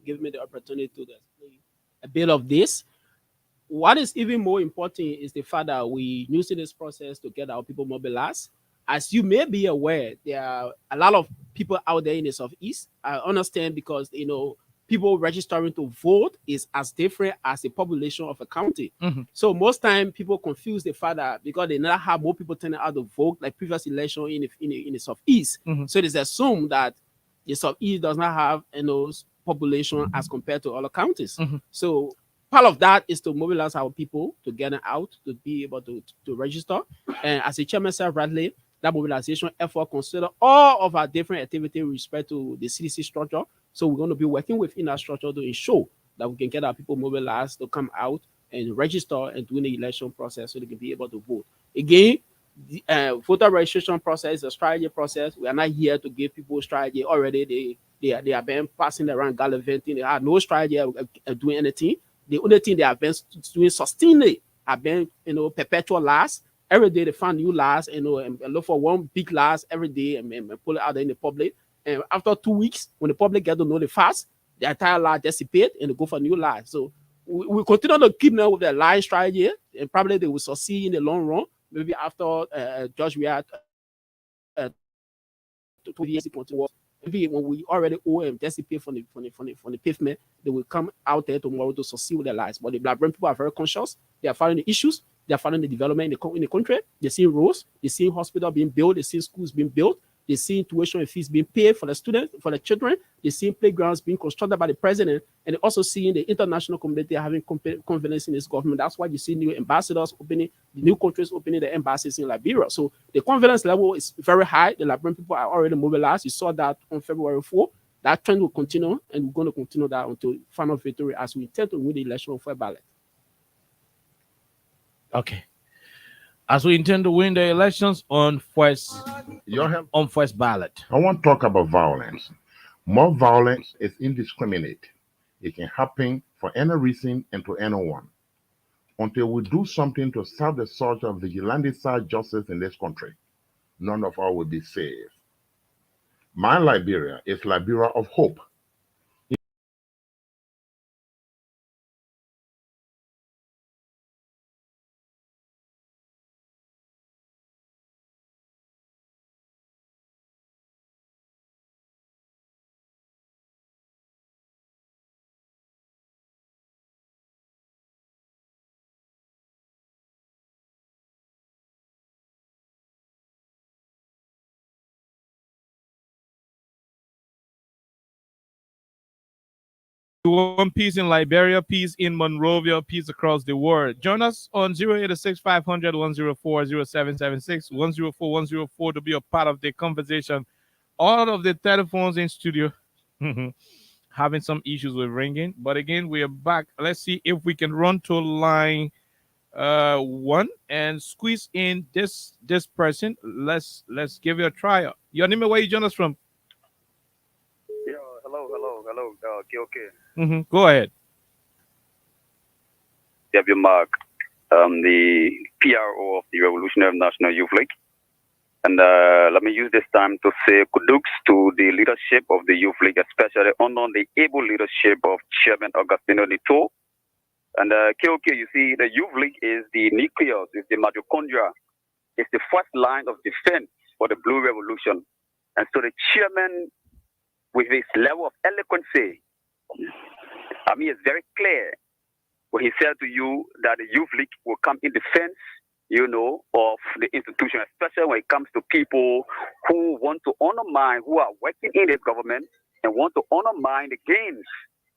giving me the opportunity to explain a bit of this. What is even more important is the fact that we using this process to get our people mobilized. As you may be aware, there are a lot of people out there in the Southeast. I understand because, people registering to vote is as different as the population of a county. Mm-hmm. So most time people confuse the fact that because they now have more people turning out to vote like previous election in the Southeast. Mm-hmm. So it is assumed that the Southeast does not have population as compared to other counties. Mm-hmm. So part of that is to mobilize our people to get out to be able to register. And as the chairman said rightly, that mobilization effort consider all of our different activities with respect to the CDC structure. So we're going to be working within our structure to ensure that we can get our people mobilized to come out and register and do the election process so they can be able to vote. Again, the voter registration process is a strategy process. We are not here to give people strategy. Already they have been passing around gallivanting. They have no strategy of doing anything. The only thing they have been doing sustainably have been, perpetual lies. Every day they find new lies, and look for one big lies every day and pull it out in the public. And after 2 weeks, when the public get to know the facts, the entire lie dissipate and they go for new lies. So we continue to keep them with the lie strategy, and probably they will succeed in the long run. Maybe after Judge Riyad 2 years continue. Maybe when we already owe and dissipate from the pavement, they will come out there tomorrow to succeed with their lives. But the Blackburn people are very conscious. They are following the issues. They are following the development in the country. They see roads. They see hospitals being built. They see schools being built. They see tuition and fees being paid for the students, for the children. They see playgrounds being constructed by the president. And they also see the international community having confidence in this government. That's why you see new ambassadors opening, the new countries opening the embassies in Liberia. So the confidence level is very high. The Liberian people are already mobilized. You saw that on February 4. That trend will continue, and we're going to continue that until final victory as we intend to win the election on fair ballot. Okay. As we intend to win the elections on first ballot. I want to talk about violence. More violence is indiscriminate. It can happen for any reason and to anyone. Until we do something to stop the surge of vigilante-style justice in this country, none of us will be safe. My Liberia is Liberia of hope. We want peace in Liberia, peace in Monrovia, peace across the world. Join us on 086 500 104 0776 104 104 to be a part of the conversation. All of the telephones in studio having some issues with ringing, but again, we are back. Let's see if we can run to line 1 and squeeze in this person. Let's give it a try. Your name and where you join us from? Hello, KOK. Go ahead. W. Mark, the PRO of the Revolutionary National Youth League. And let me use this time to say kudos to the leadership of the Youth League, especially under the able leadership of Chairman Augustino Nito. And KOK, you see, the Youth League is the nucleus, is the mitochondria, it's the first line of defense for the Blue Revolution. And so the chairman, with his level of eloquence, it's very clear when he said to you that the Youth League will come in defense, of the institution, especially when it comes to people who want to undermine, who are working in this government and want to undermine the gains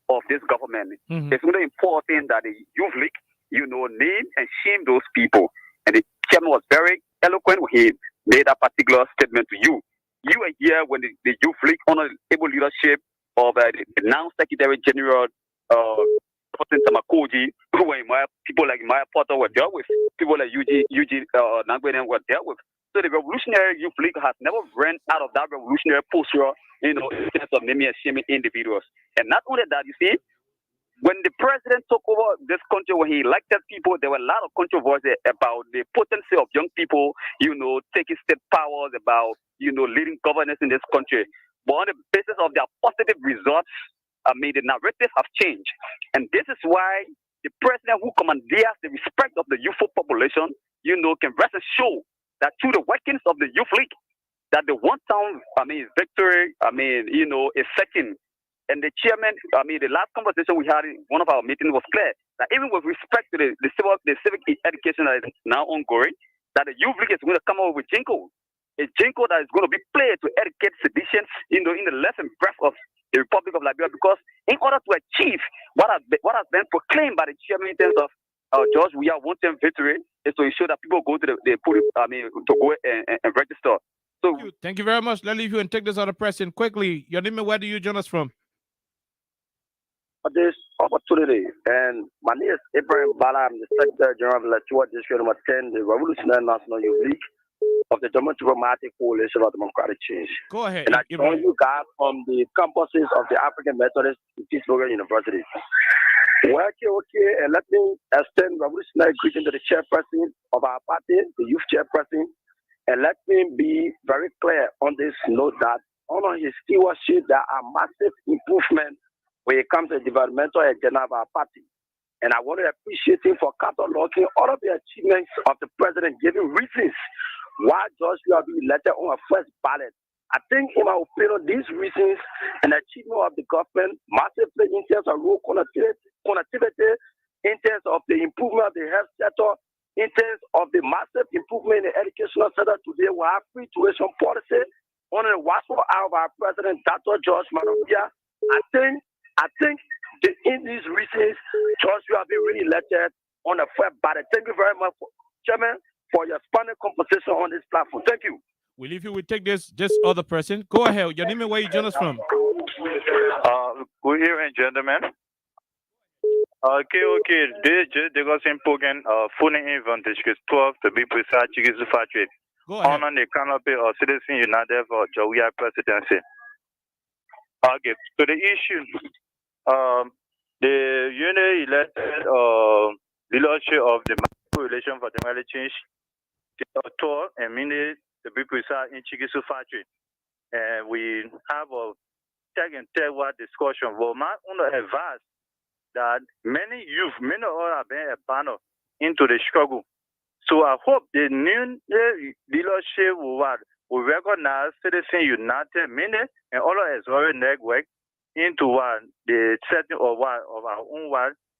of this government. It's really important that the Youth League, name and shame those people. And the chairman was very eloquent when he made that particular statement to you. You were here when the Youth League, under the able leadership of the now Secretary General Tamakoji, who were people like Maya Potter were dealt with, people like Eugene Nangwenen were dealt with. So the Revolutionary Youth League has never ran out of that revolutionary posture, in terms of naming and shaming individuals. And not only that, you see, when the president took over this country, when he elected people, there were a lot of controversy about the potency of young people, taking state powers, about, leading governance in this country. But on the basis of their positive results, the narrative have changed. And this is why the president who commandeers the respect of the youthful population, can rest assured that through the workings of the Youth League, that the one-time, victory, is second. And the chairman, the last conversation we had in one of our meetings was clear that even with respect to the civic education that is now ongoing, that the Youth League is going to come up with jingle. A jingle that is going to be played to educate seditions, in the left and breadth of the Republic of Liberia, because in order to achieve what has been proclaimed by the chairman in terms of George, we are one-time victory is to ensure that people go to the polling, to go and register. So thank you very much. Let's leave you and take this other person quickly. Your name and where do you join us from? For this opportunity, and my name is Ibrahim Bala. I'm the Secretary General of the Lachua District number 10, the Revolutionary National Youth League of the Democratic Coalition of Democratic Change. Go ahead. And I join you guys from the campuses of the African Methodist Pittsburgh University. Well, okay, and let me extend revolutionary greeting to the chairperson of our party, the youth chairperson, and let me be very clear on this note that under his stewardship, there are massive improvements when it comes to the developmental agenda of our party. And I want to appreciate him for cataloging all of the achievements of the president, giving reasons why George will be elected on a first ballot. I think, in my opinion, these reasons and achievement of the government massively in terms of rural connectivity, in terms of the improvement of the health sector, in terms of the massive improvement in the educational sector today, we have free tuition policy under the watchful eye of our president, Dr. George Maravia. I think in these reasons, George will be really elected on a fair ballot. Thank you very much, Chairman, for your spanning conversation on this platform. Thank you. We leave you. We take this other person. Go ahead. Your name and where you join us from? Good evening, gentlemen. Okay. This is Degosin Pogan, phoning in from District 12 to be precise, Chigizu Factory. Go ahead. On the canopy of Citizen United for Jawia presidency. Okay, so the issue, the unit elected leadership of the Coalition for Democratic Change, the tour and minute to be precise in Chigizu Factory. And we have a second third discussion. Well, my own advice that many youth, many all have been abandoned into the struggle. So I hope the new leadership will recognize Citizen United Minute and all of its network into the setting of our own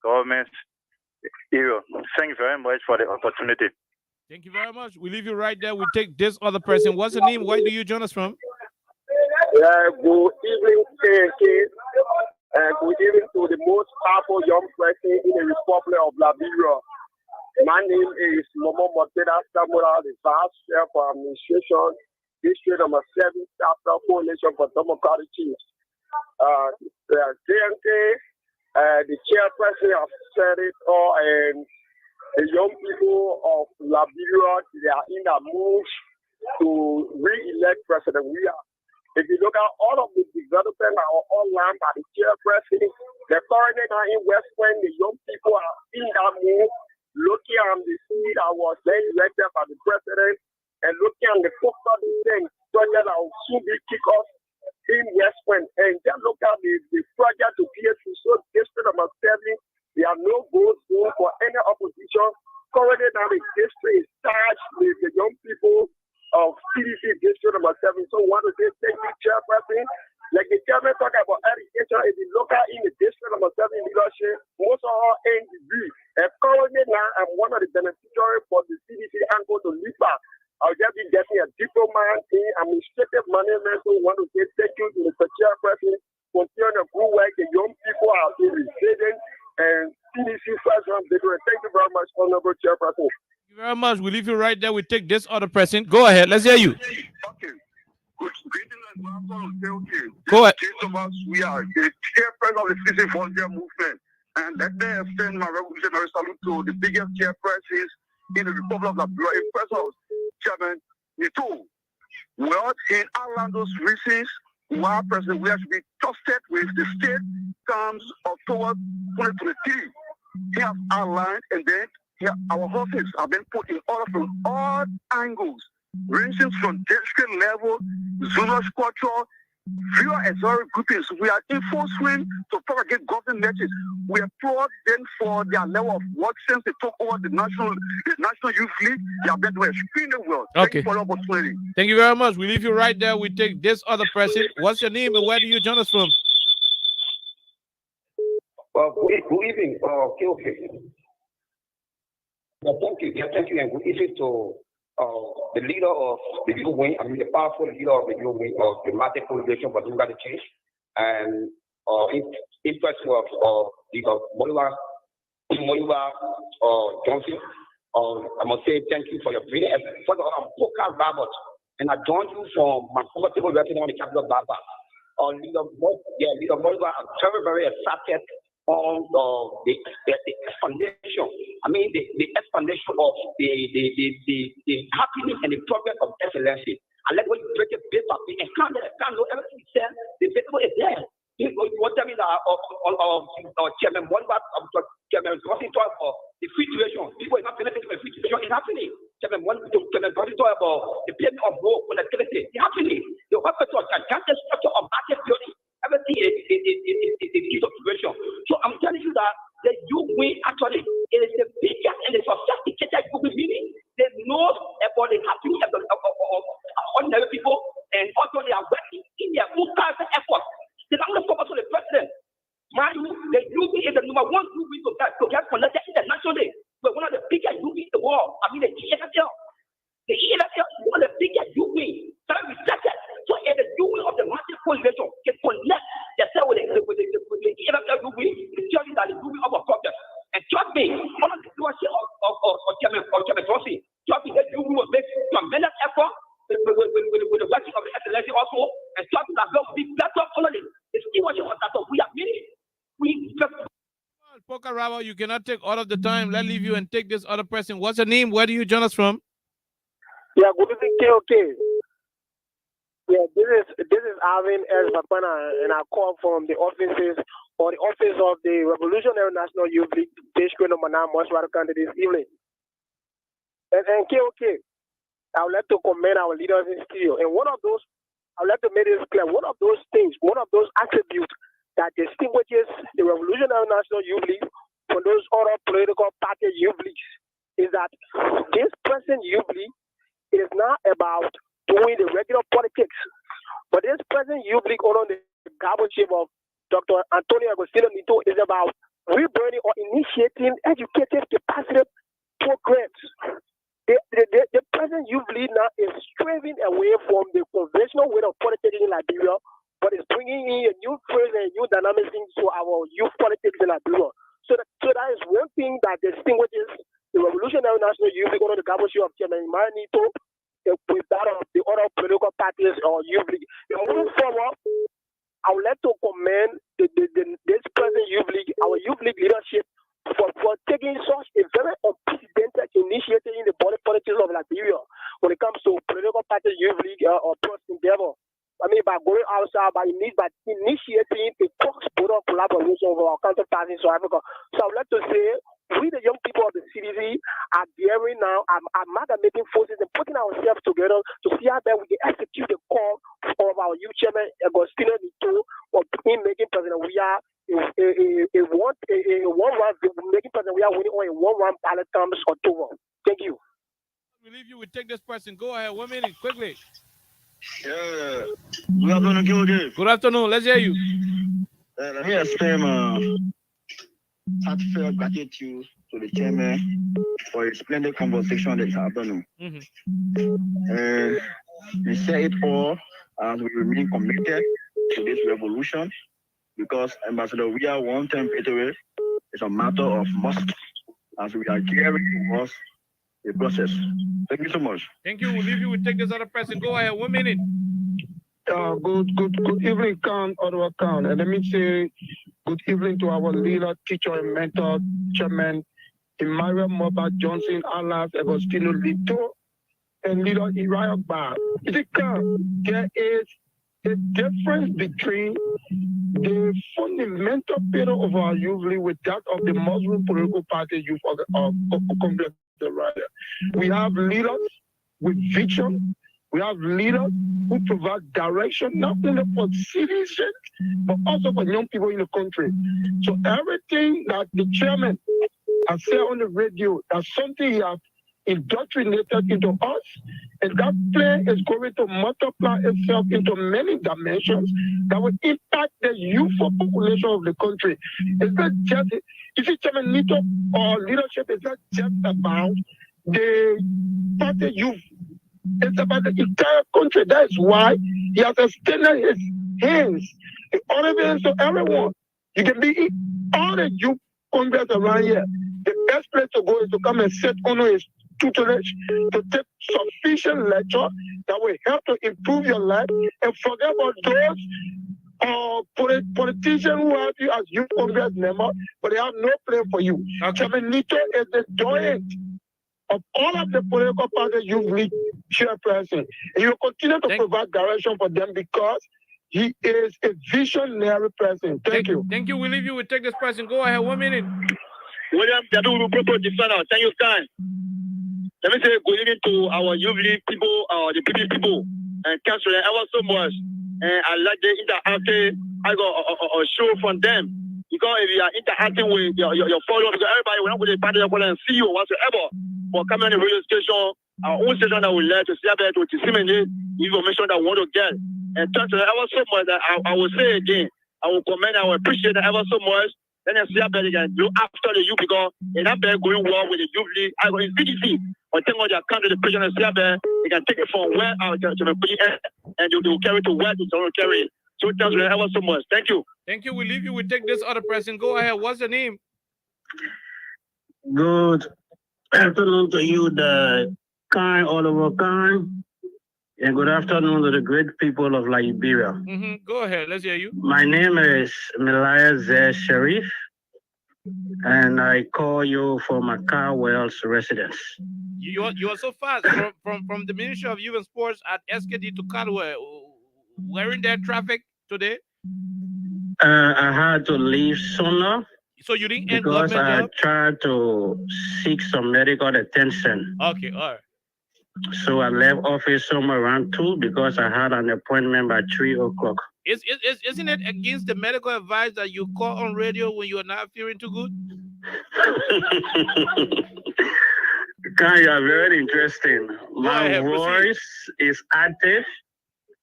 government area. Thank you very much for the opportunity. Thank you very much. We leave you right there. We take this other person. What's the name? Where do you join us from? Good evening, KK. Good evening to the most powerful young person in the Republic of Liberia. My name is Momo Moteda Samura, the Vice Chair for Administration, District number 7, Chapter Coalition for Democratic Change. The JNK, the chairperson have said it all, and the young people of Liberia, they are in a move to re-elect President Weah. If you look at all of the development are all run by the chairperson, the foreigner now in West Point, the young people are in that move, looking at the seed that was then elected by the president, and looking at the focus of the thing, project that will soon be kicked off in West Point. And just look at the project to PSU, so district number 7, there are no votes going for any opposition. Currently now the district is charged with the young people of CDC district number 7. So I want to say thank you, chairperson. Like the chairman talk about education, if you look at in the district number 7 leadership, most of our NGB. And currently now I'm one of the beneficiaries for the CDC and go to LIPA. I'll just be getting a diploma in administrative management. So I want to say thank you to the chairperson for doing the good work. The young people are being resilient and CDC first round victory. Thank you very much, honorable chairperson. Thank you very much. We leave you right there. We take this other person. Go ahead. Let's hear you. Okay. Greeting and welcome. Go ahead. We are the chairperson of the Citizen Volunteer Movement. And let me extend my revolutionary salute to the biggest chairpersons in the Republic of Liberia. In person, Chairman Nito. Well, in outline those reasons why President Weah should be trusted with the state comes October 2023. He has outlined, and then our horses have been put in order from all angles, ranging from district level, zonal structure, fewer exotic groupings. We are in full swing to propagate government messages. We applaud them for their level of work since they took over the National Youth League. They have been doing extremely well. Thank you for the opportunity. Thank you very much. We leave you right there. We take this other person. What's your name and where do you join us from? Good evening, KOK. Thank you, and good evening to the leader of the youth wing, the powerful leader of the youth wing of the Democratic Coalition for Democratic Change, and in person of Bolivar Moiwa Johnson. I must say thank you for your brilliant effort. First of all, I'm Poker Robert, and I joined you from my comfortable residence on the capital of Baba. Leader Moiwa, I'm very, very excited on the explanation. I mean, the explanation of the happiness and the progress of excellency. I like when you break it bit by bit and can't know everything you said. The paper is there. You want to tell me that Chairman Moiwa, Chairman Johnson talk about the free situation. People are not benefiting from the free situation. It's happening. Chairman Johnson talk about the payment of road connectivity. It's happening. The hospital, the gigantic structure of market building. Everything is a situation. So I'm telling you that the youth wing actually it is the biggest and the sophisticated youth meaning. They know about the happiness of ordinary people, and also they are working in their own private effort. They don't focus on the president. Mind you, the youth is the number one youth wing to get connected internationally. We're one of the biggest youth in the world. I mean, the EFL. The EFL is one of the biggest youth wing. Very respected. So if the youth of the market coalition can connect themselves with the EFL youth wing, it's telling that the youth wing of a problem. And trust me, one of the stewardship of Chairman Rossi, trust me, that youth wing will make tremendous effort with the working of the excellency also, and trust me that will be better following the stewardship of that. We are meaning. Poker Rabo, you cannot take all of the time. Let's leave you and take this other person. What's your name? Where do you join us from? Yeah, good evening, KOK. Yeah, this is Alvin S. Bapana, and I call from the office of the Revolutionary National Youth League, District number 9, Moshwarakan this evening. And KOK, I would like to commend our leaders in studio. And I would like to make this clear, one of those things, one of those attributes that distinguishes the Revolutionary National Youth League from those other political party youth leagues is that this present youth league, it is not about doing the regular politics, but this present youth league under the governorship of Dr. Antonio Agostino Nito is about rebranding or initiating educative capacity programs. The present youth league now is straying away from the conventional way of politics in Liberia, but it's bringing in a new phase and a new dynamism to our youth politics in Liberia. So that is one thing that distinguishes the Revolutionary National Youth League under the governorship of Chairman Nito with that of the other political parties or youth league. And moving forward, I would like to commend this present youth league, our youth league leadership, for taking such a very unprecedented initiative in the politics of Liberia when it comes to political party youth league or person endeavor. I mean, by going outside, by initiating a cross-border collaboration with our counterparts in South Africa. So I would like to say, we, the young people of the CDC, are daring now, are amalgamating forces and putting ourselves together to see how that we can execute the call of our youth chairman, Agostino Nito, of making President we are making President we are winning on a one-round ballot comes October. Thank you. I believe you would take this person. Go ahead, 1 minute, quickly. Yeah. Good afternoon, Kilgore. Good afternoon. Let's hear you. Let me extend heartfelt gratitude to the chairman for a splendid conversation this afternoon. And we say it all as we remain committed to this revolution because Ambassador, we are one-time victory. It's a matter of must as we are gearing towards the process. Thank you so much. Thank you. We'll leave you. We'll take this other person. Go ahead. 1 minute. Good evening, Ottawa Khan. And let me say good evening to our leader, teacher, and mentor, Chairman Emmanuel Moba Johnson, alias Agostino Nito, and leader Uriah Bar. There is a difference between the fundamental pillar of our youth league with that of the Muslim political party youth of Congress. We have leaders with vision. We have leaders who provide direction, not only for citizens, but also for young people in the country. So everything that the chairman has said on the radio, that's something he has indoctrinated into us, and that plan is going to multiply itself into many dimensions that will impact the youthful population of the country. It's not just, you see, Chairman Nito, or leadership is not just about the party youth. It's about the entire country. That is why he has extended his hands in order to everyone. You can be all the youth Congress around here. best place to go is to come and sit under his tutelage to take sufficient lecture that will help to improve your life, and forget about those politicians who have you as youth congress member, but they have no plan for you. Chairman Nito is the doyen of all of the political parties youth league chairperson. And he will continue to provide direction for them because he is a visionary person. Thank you. Thank you. We leave you. We take this person. Go ahead. 1 minute. William Jadu Defender. Thank you, Stan. Let me say good evening to our youth league people, the people, and council ever so much. And I like the interactive. I got a show from them. Because if you are interacting with your followers, because everybody will not go to the party and see you whatsoever. For coming on the radio station, our own station that will let to see about to disseminate information that we want to get. And thanks ever so much that I will say again, I will commend, I will appreciate that ever so much. Then I see about they can look after the youth because they're not going well with the youth league. I go in VDC. Or take on their country, the president and see about they can take it from where out to the and they will carry it to where they want to carry it. So thanks ever so much. Thank you. Thank you. We leave you. We take this other person. Go ahead. What's the name? Good afternoon to you, the kind Oliver Khan, and good afternoon to the great people of Liberia. Go ahead. Let's hear you. My name is Melaya Zeh Sharif, and I call you from Accra Wells residence. You are so fast from the Ministry of Youth and Sports at SKD to Caldwell. We're in that traffic today. I had to leave sooner. So you didn't end because government I job? tried to seek some medical attention. Okay, all right. So I left office somewhere around 2 because I had an appointment by 3 o'clock. Isn't it against the medical advice that you call on radio when you are not feeling too good? Guy, you are very interesting. My voice is active.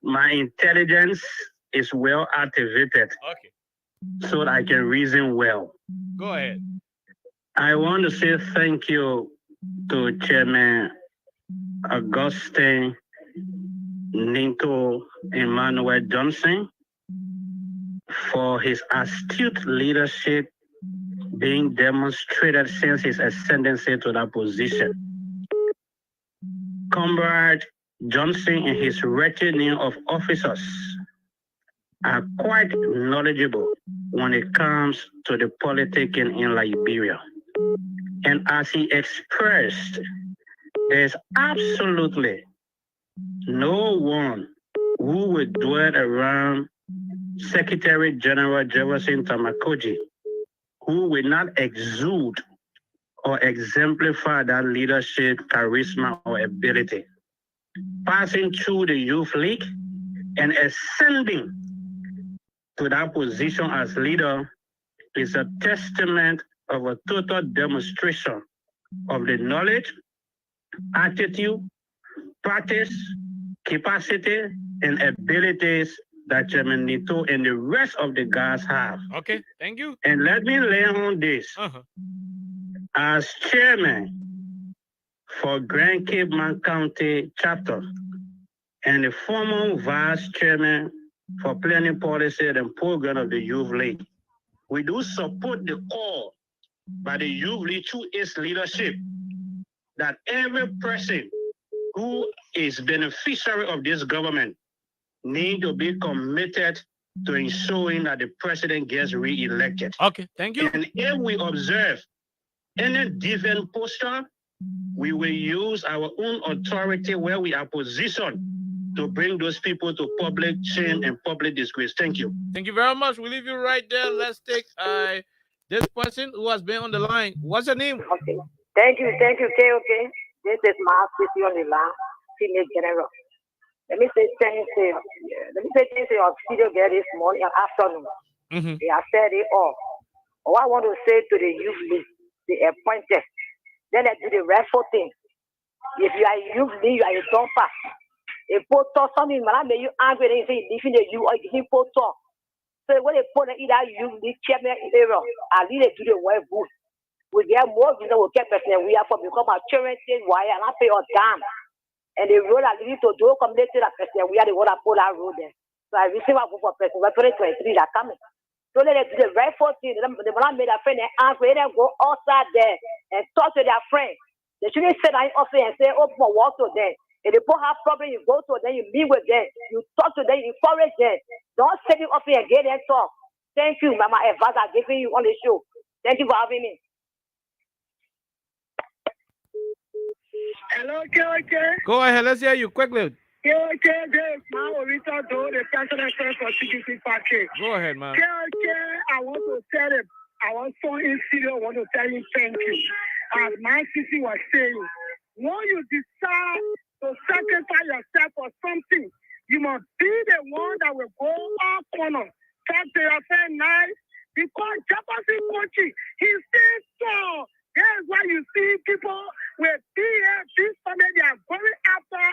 My intelligence is well activated. Okay. So that I can reason well. Go ahead. I want to say thank you to Chairman Augustine Nito Emmanuel Johnson for his astute leadership being demonstrated since his ascendancy to that position. Comrade Johnson and his retinue of officers are quite knowledgeable when it comes to the politicking in Liberia. And as he expressed, there's absolutely no one who would dwell around Secretary General Jefferson Tamakoji who will not exude or exemplify that leadership, charisma, or ability. Passing through the Youth League and ascending to that position as leader is a testament of a total demonstration of the knowledge, attitude, practice, capacity, and abilities that Chairman Nito and the rest of the guys have. Okay, thank you. And let me lay on this. As chairman for Grand Cape Man County chapter and the former vice chairman for planning policy and program of the Youth League, we do support the call by the Youth League through its leadership that every person who is beneficiary of this government need to be committed to ensuring that the president gets re-elected. Okay, thank you. And if we observe any different posture, we will use our own authority where we are positioned to bring those people to public shame and public disgrace. Thank you. Thank you very much. We leave you right there. Let's take this person who has been on the line. What's your name? Okay. Thank you, KOK. This is my sister on the line, Senior General. Let me say thanks to your studio girl this morning and afternoon. They have said it all. What I want to say to the youth league, the appointed, then they do the restful thing. If you are a youth league, you are a dumper. A photo, something might make you angry, they say leaving the you or giving photo. So when they put either youth league chairman area, I lead to the web booth. We get more than we get person we are for become a charity wire and I pay us down. And the road I lead to do community that person we are the one that pull that road there. So I receive a book for person, we're 2023 that coming. So they do the right for thing. They will not make a friend and answer. They go outside there and talk to their friends. They shouldn't sit down in office and say, oh, but walk to them. If the people have problem, you go to them, you meet with them, you talk to them, you encourage them. Don't sit in office and get them talk. Thank you, Mama advice I'm giving you on the show. Thank you for having me. Hello, okay. Go ahead. Let's hear you quickly. Okay, this man Orita do the personal friend for CGC Patrick. Go ahead, man. I want to tell him, I was so in studio, I want to tell you thank you. As my sister was saying, when you decide to sacrifice yourself for something, you must be the one that will go all corners. Talk to your friend nice, because Jefferson Kochi, he stays strong. That's why you see people with this family, they are going after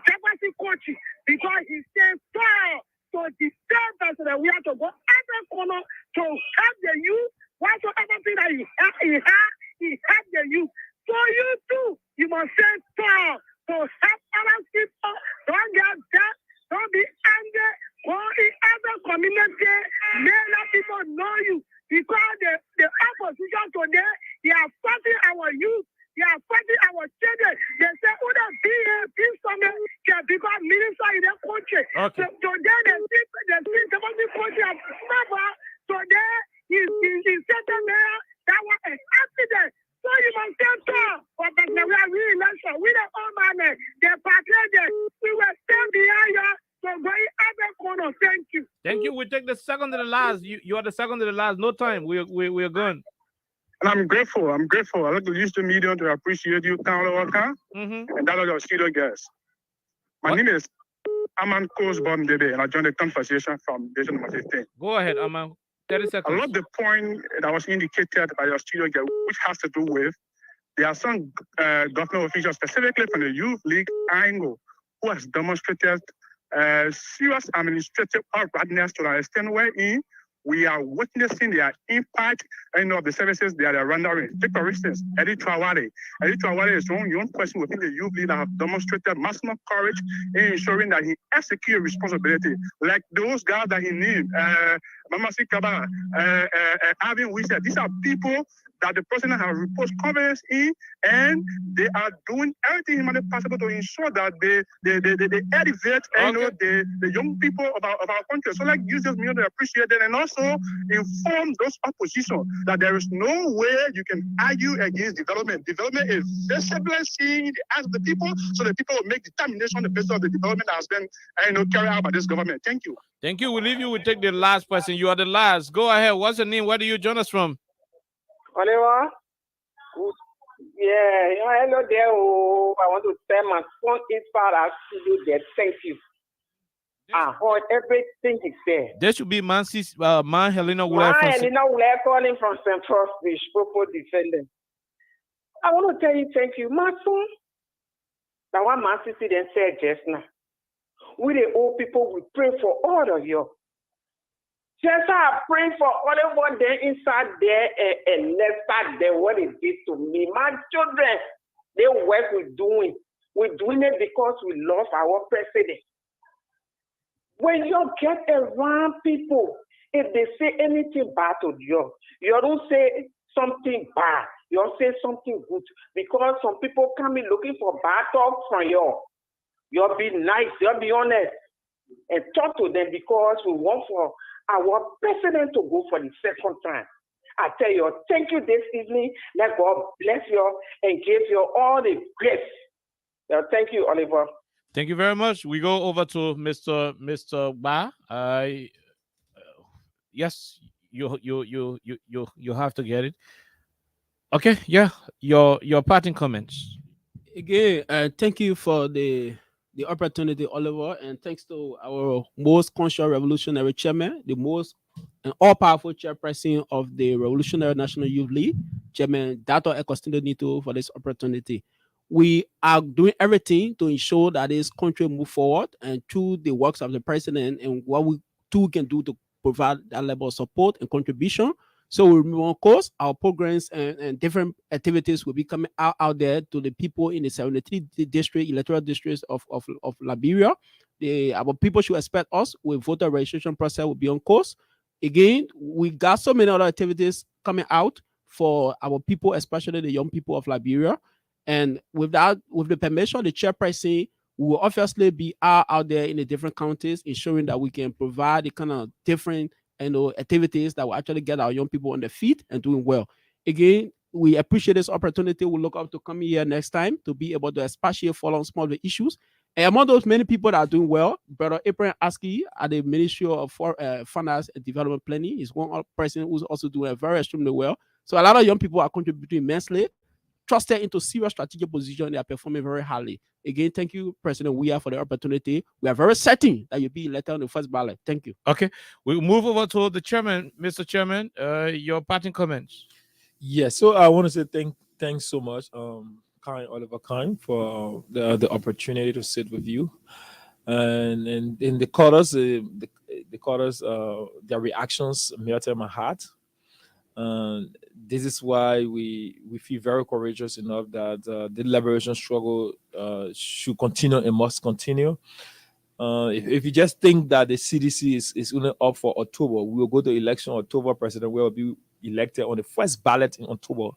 Jefferson Kochi, because he stays strong. So the same person that we have to go every corner to help the youth. Whatsoever thing that he help the youth. So you too, you must stay strong to help other people. Don't get that. Don't be angry. Go in other community. Let people know you. Because the opposition today, they are fighting our youth. They are fighting our children. They say, who the peace summit can become minister in their country. Okay. So today, they see the country as never. Today, he said to me that was an accident. So you must get strong. But we are re-election. We the old man, the patriots, we will stand behind you. So go in every corner. Thank you. Thank you. We take the second to the last. You are the second to the last. No time. We're going. And I'm grateful. I'd like to use the medium to appreciate you, Kaolo and that of your studio guests. My name is Aman Kosbon Dede, and I joined the conversation from Vision number 15. Go ahead, Aman. 30 seconds. I love the point that was indicated by your studio guest, which has to do with there are some government officials, specifically from the Youth League angle, who has demonstrated serious administrative uprightness to the extent wherein we are witnessing their impact of the services they are rendering. Take for instance, Eddie Trawale. Eddie Trawale is one young person within the youth league that have demonstrated maximum courage in ensuring that he executes responsibility. Like those guys that he named, Mama Sikaba, Avin Wisha. These are people that the president has reposed confidence in, and they are doing everything humanly possible to ensure that they elevate the young people of our country. So like use this million to appreciate it and also inform those opposition that there is no way you can argue against development. Development is visibly seen in the eyes of the people, so the people will make determination on the basis of the development that has been carried out by this government. Thank you. Thank you. We'll leave you. We'll take the last person. You are the last. Go ahead. What's your name? Where do you join us from? Oliver? Yeah, hello there. Oh, I want to tell my son Isfar to do that. Thank you. I heard everything he said. There should be Man Helena Wule. Helena Wule calling from St. Frostfish, Popo defendant. I want to tell you thank you, my son. That one man Sisi then said just now. We the old people, we pray for all of you. Just I pray for all of what they inside there and left there what it did to me. My children, they work with doing. We're doing it because we love our president. When you get around people, if they say anything bad to you, you don't say something bad. You say something good. Because some people come in looking for bad talk from you. You'll be nice, you'll be honest, and talk to them because we want for our president to go for the second time. I tell you, thank you this evening. Let God bless you and give you all the grace. Thank you, Oliver. Thank you very much. We go over to Mr. Ba. Yes, you have to get it. Okay, yeah. Your parting comments. Again, thank you for the opportunity, Oliver, and thanks to our most conscious revolutionary chairman, the most and all-powerful chairperson of the Revolutionary National Youth League, Chairman Dr. Agostinho Neto, for this opportunity. We are doing everything to ensure that this country move forward and through the works of the president and what we too can do to provide that level of support and contribution. So we move on course. Our programs and different activities will be coming out there to the people in the 73 electoral districts of Liberia. Our people should expect us with voter registration process will be on course. Again, we got so many other activities coming out for our people, especially the young people of Liberia. And with the permission of the chairperson, we will obviously be out there in the different counties, ensuring that we can provide the kind of different activities that will actually get our young people on their feet and doing well. Again, we appreciate this opportunity. We look up to coming here next time to be able to especially follow on some of the issues. And among those many people that are doing well, Brother Abraham Askey at the Ministry of Finance and Development Planning is one person who's also doing very extremely well. So a lot of young people are contributing immensely, trusted into serious strategic position. They are performing very highly. Again, thank you, President Weah, for the opportunity. We are very certain that you'll be elected on the first ballot. Thank you. Okay, we'll move over to the chairman. Mr. Chairman, your parting comments. Yes, so I want to say thanks so much, Oliver Kine, for the opportunity to sit with you, and in the callers, their reactions melted my heart. This is why we feel very courageous enough that the liberation struggle should continue and must continue. If you just think that the CDC is only up for October, we will go to election October. President will be elected on the first ballot in October,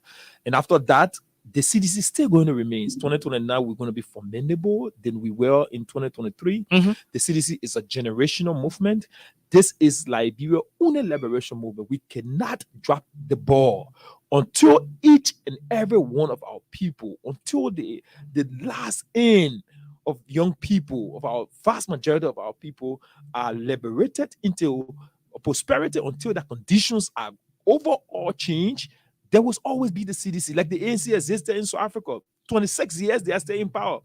and after that, the CDC is still going to remain. 2029, we're going to be formidable than we were in 2023. The CDC is a generational movement. This is Liberia's only liberation movement. We cannot drop the ball until each and every one of our people, until the last end of young people, of our vast majority of our people are liberated into prosperity, until the conditions are overall changed. There will always be the CDC, like the ANC existed in South Africa. 26 years, they are still in power.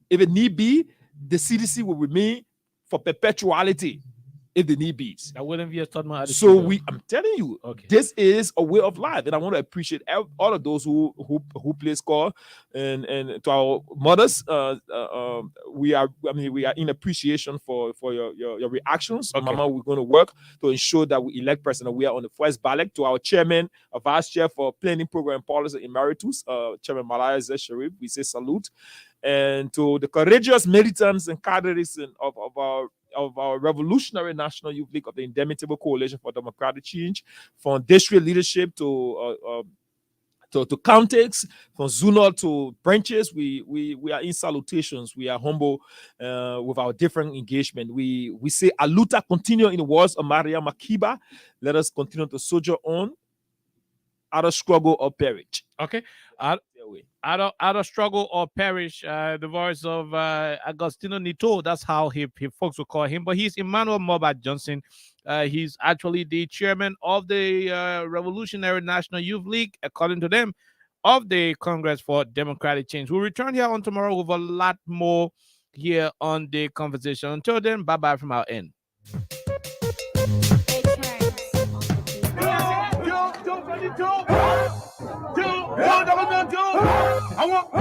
If it need be, the CDC will remain for perpetuality, if the need be. That wouldn't be a thought, man. So I'm telling you, this is a way of life, and I want to appreciate all of those who play score, and to our mothers, we are in appreciation for your reactions. Mama, we're going to work to ensure that we elect President Weah on the first ballot. To our chairman, vice chair for planning program policy emeritus, Chairman Malaya Z. Sharif, we say salute, and to the courageous militants and cadres of our Revolutionary National Youth League of the Indomitable Coalition for Democratic Change, from district leadership to counties, from zonal to branches. We are in salutations. We are humble with our different engagement. We say Aluta continue in the words of Maria Makiba. Let us continue to soldier on, out of struggle or perish. Okay. Out of struggle or perish, the voice of Agostino Nito. That's how he folks will call him. But he's Emmanuel Mobat Johnson. He's actually the chairman of the Revolutionary National Youth League, according to them, of the Congress for Democratic Change. We'll return here on tomorrow with a lot more here on the conversation. Until then, bye-bye from our end. I want.